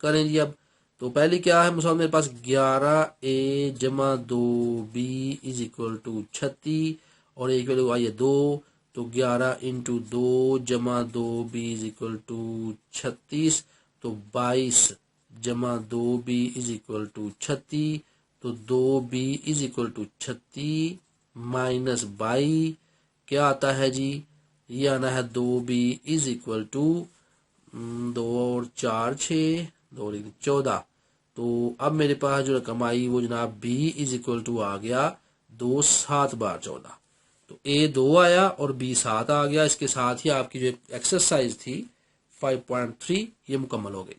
करें जी। अब तो पहले क्या है मुसावत मेरे पास, 11a जमा 2b इज इक्वल टू 36, और एक वैल्यू आई है 2, तो 11 इंटू 2 जमा 2b इज इक्वल टू 36, तो 22 जमा 2b इज इक्वल टू 36, तो 2b is equal to 36 minus 22 क्या आता है जी, ये आना है 2b इज इक्वल टू 2 और 4 6 2 और 14। तो अब मेरे पास जो रकम आई वो जनाब b इज इक्वल टू आ गया 2 7 बार 14। तो a 2 आया और b 7 आ गया। इसके साथ ही आपकी जो एक्सरसाइज थी 5.3 ये मुकम्मल हो गई।